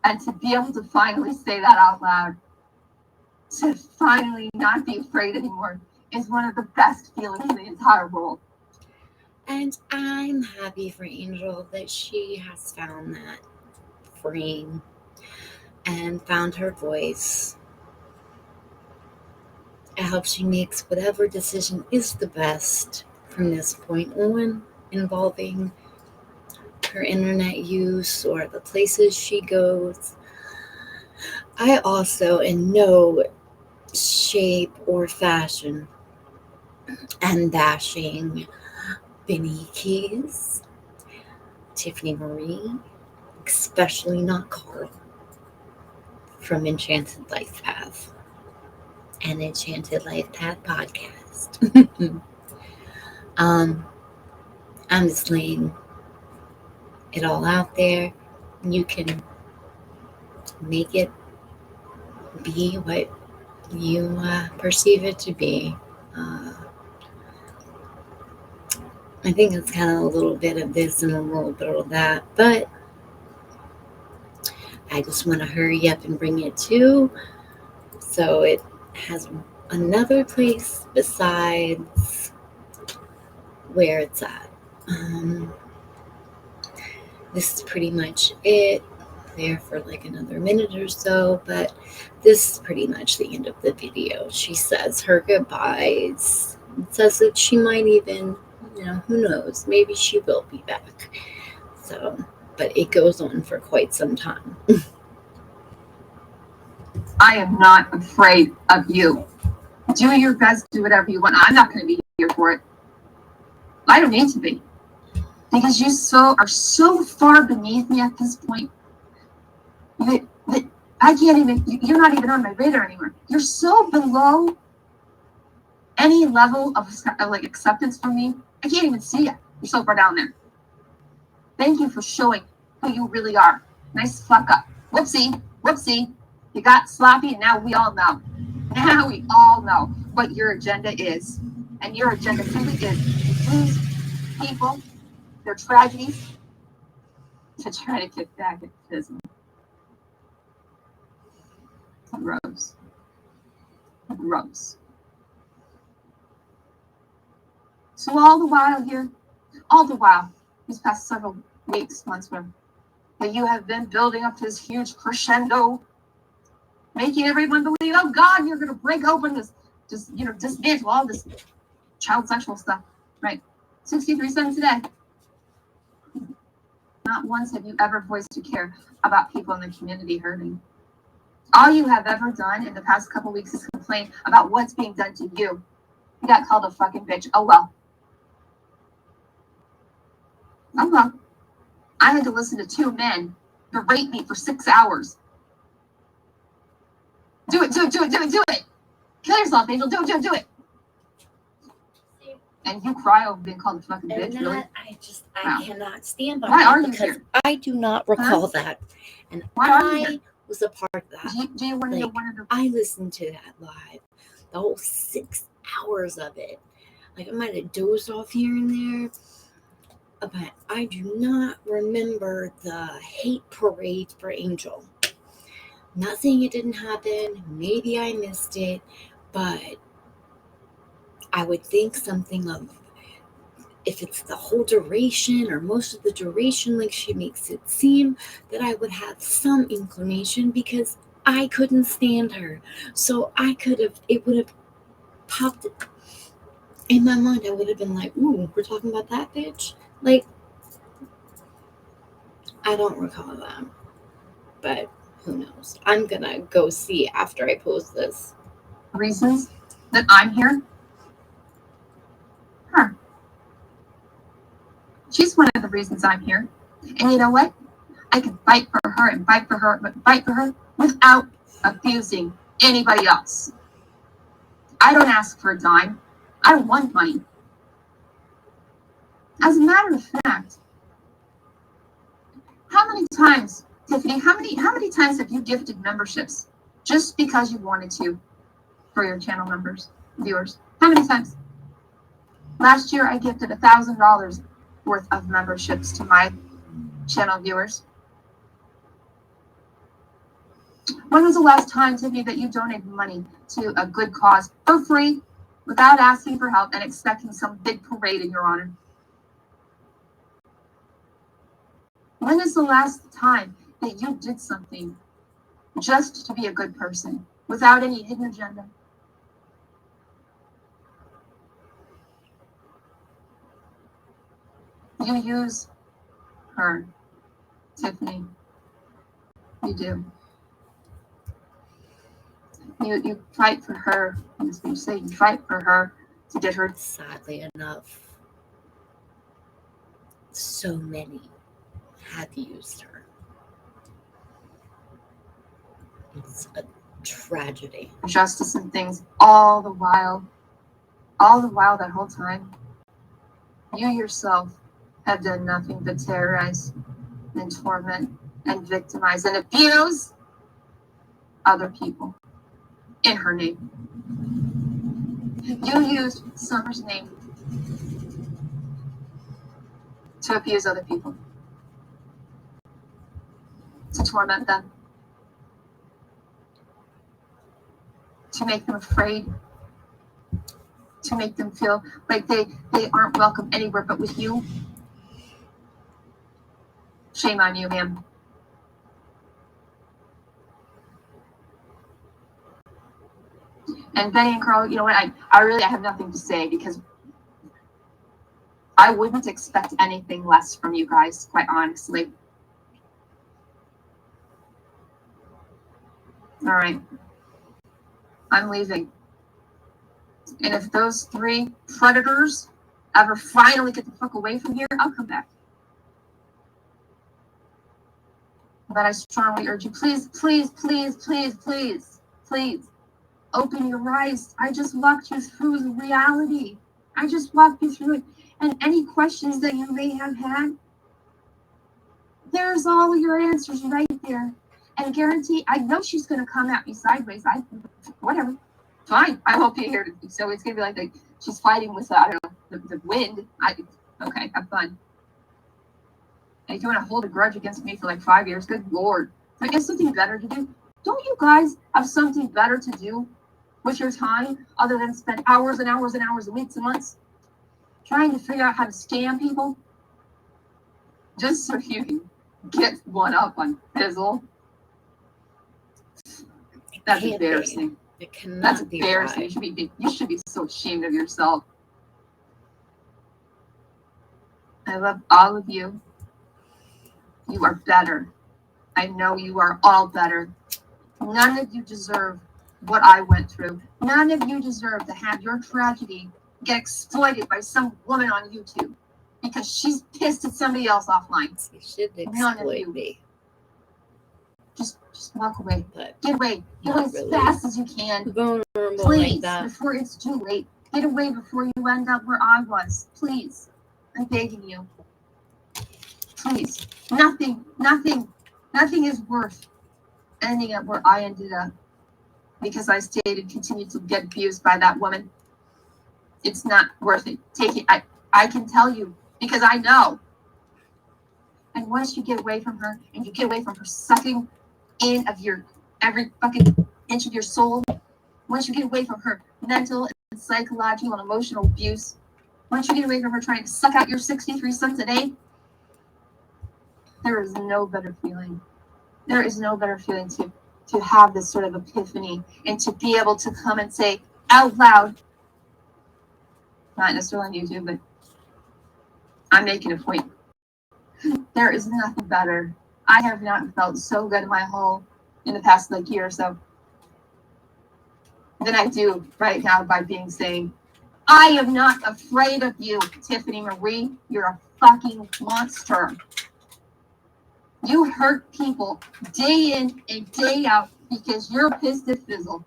And to be able to finally say that out loud, to finally not be afraid anymore, is one of the best feelings in the entire world. And I'm happy for Angel that she has found that freeing and found her voice. I hope she makes whatever decision is the best from this point on, involving her internet use or the places she goes. I also, in no shape or fashion, am bashing Benny Keys, Tiffany Marie, especially not Carl from Enchanted Life Path and Enchanted Life Path podcast. I'm just laying it all out there. You can make it be what you perceive it to be. I think it's kind of a little bit of this and a little bit of that, but I just want to hurry up and bring it to so it has another place besides where it's at. This is pretty much it. There for like another minute or so, but this is pretty much the end of the video. She says her goodbyes. It says that she might even, who knows, maybe she will be back. So, but it goes on for quite some time. I am not afraid of you. Do your best, do whatever you want. I'm not going to be here for it. I don't need to be. Because you are so far beneath me at this point that I can't even, you're not even on my radar anymore. You're so below any level of like acceptance from me. I can't even see you. You're so far down there. Thank you for showing who you really are. Nice fuck up. Whoopsie, whoopsie. You got sloppy, and now we all know. Now we all know what your agenda is. And your agenda simply is to use people, their tragedies, to try to get back at business. Gross. Gross. So all the while, these past several weeks, months, whatever, that you have been building up this huge crescendo, making everyone believe, oh God, you're going to break open this, dismantle all this child sexual stuff, right? 63 cents a day. Not once have you ever voiced a care about people in the community hurting. All you have ever done in the past couple weeks is complain about what's being done to you. You got called a fucking bitch. Oh well. Oh well. I had to listen to two men berate me for 6 hours. Do it. Kill yourself, Angel. Do it. And you cry over being called a fucking bitch, And really? that, I cannot stand by Why that are you because here? I do not recall that. And Why are you here? I was a part of that. Do you want to know Like, one of the... I listened to that live, the whole 6 hours of it. Like, I might have dozed off here and there, but I do not remember the hate parade for Angel. Not saying it didn't happen, maybe I missed it, but I would think something of, if it's the whole duration or most of the duration, like she makes it seem, that I would have some inclination because I couldn't stand her. So it would have popped in my mind. I would have been like, ooh, we're talking about that bitch? Like, I don't recall that, but who knows? I'm gonna go see after I post this. Reasons that I'm here? Her. She's one of the reasons I'm here. And you know what? I can fight for her and fight for her, but fight for her without abusing anybody else. I don't ask for a dime. I don't want money. As a matter of fact, how many times, Tiffany, how many times have you gifted memberships just because you wanted to for your channel members, viewers? How many times? Last year I gifted $1,000 worth of memberships to my channel viewers. When was the last time, Tiffany, that you donated money to a good cause for free without asking for help and expecting some big parade in your honor? When is the last time that you did something just to be a good person without any hidden agenda? You use her, Tiffany. You do. You fight for her. As you say, you fight for her to get her. Sadly enough, so many have used her. It's a tragedy. Justice and things all the while that whole time, you yourself have done nothing but terrorize and torment and victimize and abuse other people in her name. You used Summer's name to abuse other people, to torment them, to make them afraid, to make them feel like they aren't welcome anywhere but with you. Shame on you, ma'am. And Benny and Carl, you know what? I really have nothing to say because I wouldn't expect anything less from you guys, quite honestly. All right. I'm leaving. And if those 3 predators ever finally get the fuck away from here, I'll come back. But I strongly urge you, please, please, please, please, please, please, open your eyes. I just walked you through the reality. I just walked you through it. And any questions that you may have had, there's all your answers right there. And guarantee, I know she's going to come at me sideways. Whatever. Fine. I won't be here. So it's going to be like she's fighting with, I don't know, the wind. Okay, have fun. And you want to hold a grudge against me for like 5 years? Good Lord. I guess something better to do. Don't you guys have something better to do with your time other than spend hours and hours and hours and weeks and months trying to figure out how to scam people just so you can get one up on Fizzle? That's embarrassing. It cannot That's be embarrassing. right. You should be so ashamed of yourself. I love all of you. You are better. I know you are all better. None of you deserve what I went through. None of you deserve to have your tragedy get exploited by some woman on YouTube because she's pissed at somebody else offline. You should None of exploit you. me. Just walk away. But Get away. Get away as really. fast as you can. vulnerable Please, like that. before it's too late. Get away before you end up where I was. Please. I'm begging you. Please. Nothing is worth ending up where I ended up because I stayed and continued to get abused by that woman. It's not worth it. Take it. I can tell you because I know And once you get away from her, and you get away from her sucking in of your every fucking inch of your soul, once you get away from her mental and psychological and emotional abuse, once you get away from her trying to suck out your 63 cents a day, there is no better feeling. There is no better feeling to have this sort of epiphany and to be able to come and say out loud, not necessarily on YouTube, but I'm making a point. There is nothing better. I have not felt so good in the past like year or so than I do right now by saying, I am not afraid of you, Tiffany Marie. You're a fucking monster. You hurt people day in and day out because you're pissed at Fizzle.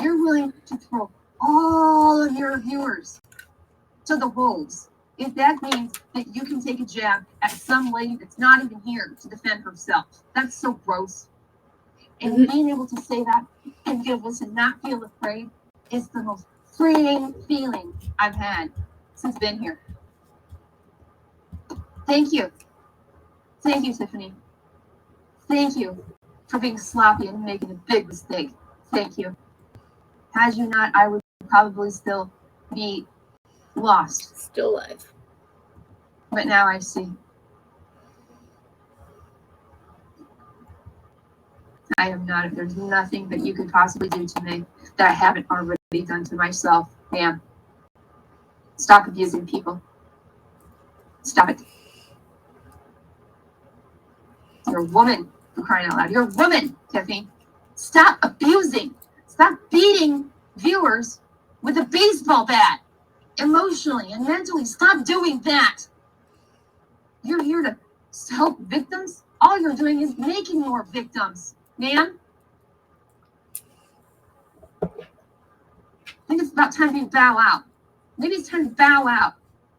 You're willing to throw all of your viewers to the wolves. If that means that you can take a jab at some lady that's not even here to defend herself, that's so gross. And being able to say that and be able to not feel afraid is the most freeing feeling I've had since being here. Thank you. Thank you, Tiffany. Thank you for being sloppy and making a big mistake. Thank you. Had you not, I would probably still be lost. Still alive. But now I see. I am not. There's nothing that you could possibly do to me that I haven't already done to myself. Ma'am, stop abusing people. Stop it. You're a woman, for crying out loud. You're a woman, Tiffany. Stop abusing. Stop beating viewers with a baseball bat. Emotionally and mentally, stop doing that. You're here to help victims. All you're doing is making more victims, man. I think it's about time to bow out. Maybe it's time to bow out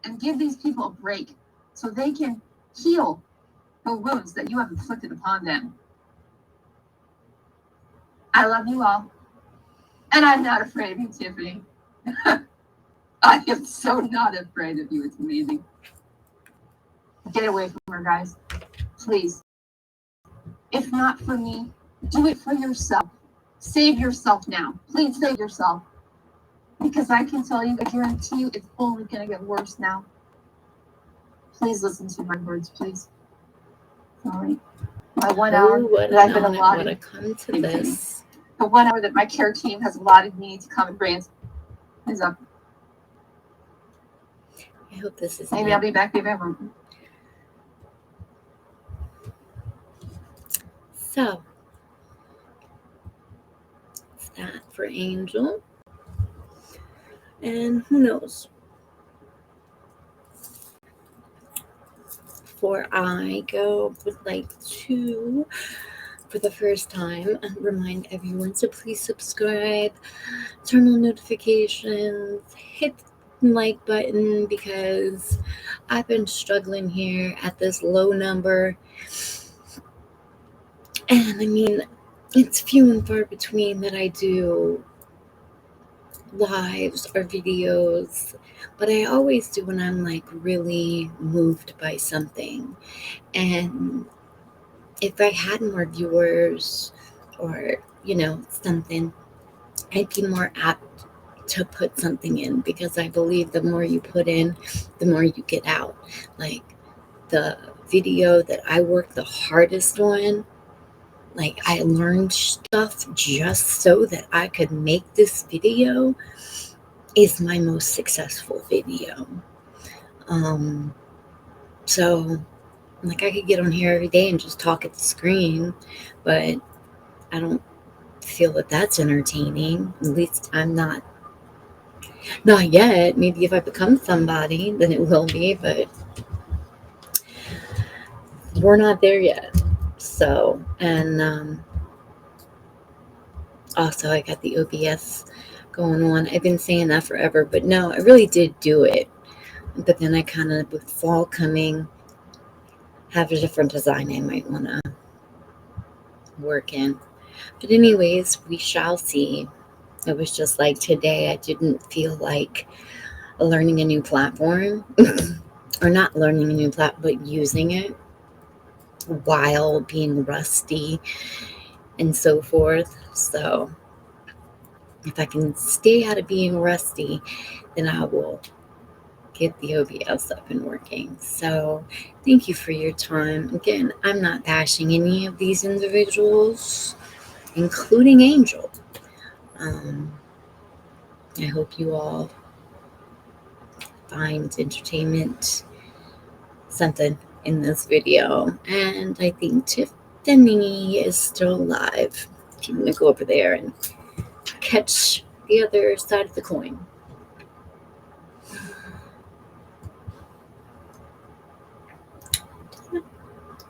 and give these people a break so they can heal the wounds that you have inflicted upon them. I love you all. And I'm not afraid of you, Tiffany. I am so not afraid of you. It's amazing. Get away from her, guys. Please. If not for me, do it for yourself. Save yourself now. Please save yourself. Because I can tell you, I guarantee you, it's only going to get worse now. Please listen to my words, please. All right. My 1 hour that I've been allotted. I come to this. The 1 hour that my care team has allotted me to come and rant is up. I hope this is Maybe I'll be back if ever. So, it's that for Angel. And who knows? Before I go, would like to, for the first time, remind everyone to please subscribe, turn on notifications, hit the like button, because I've been struggling here at this low number. And I mean, it's few and far between that I do lives or videos, but I always do when I'm like really moved by something. And if I had more viewers or, something, I'd be more apt to put something in, because I believe the more you put in, the more you get out. Like the video that I work the hardest on, like I learned stuff just so that I could make this video, is my most successful video. So like I could get on here every day and just talk at the screen, but I don't feel that that's entertaining. At least I'm not yet. Maybe if I become somebody, then it will be, but we're not there yet. So, and also I got the OBS going on. I've been saying that forever, but no, I really did do it. But then I kind of, with fall coming, have a different design I might want to work in. But anyways, we shall see. It was just like today, I didn't feel like learning a new platform. or not learning a new platform, but using it while being rusty and so forth. So if I can stay out of being rusty, then I will get the OBS up and working. So thank you for your time. Again, I'm not bashing any of these individuals, including Angel. I hope you all find entertainment, something in this video. And I think Tiffany is still alive. If you want to go over there and catch the other side of the coin.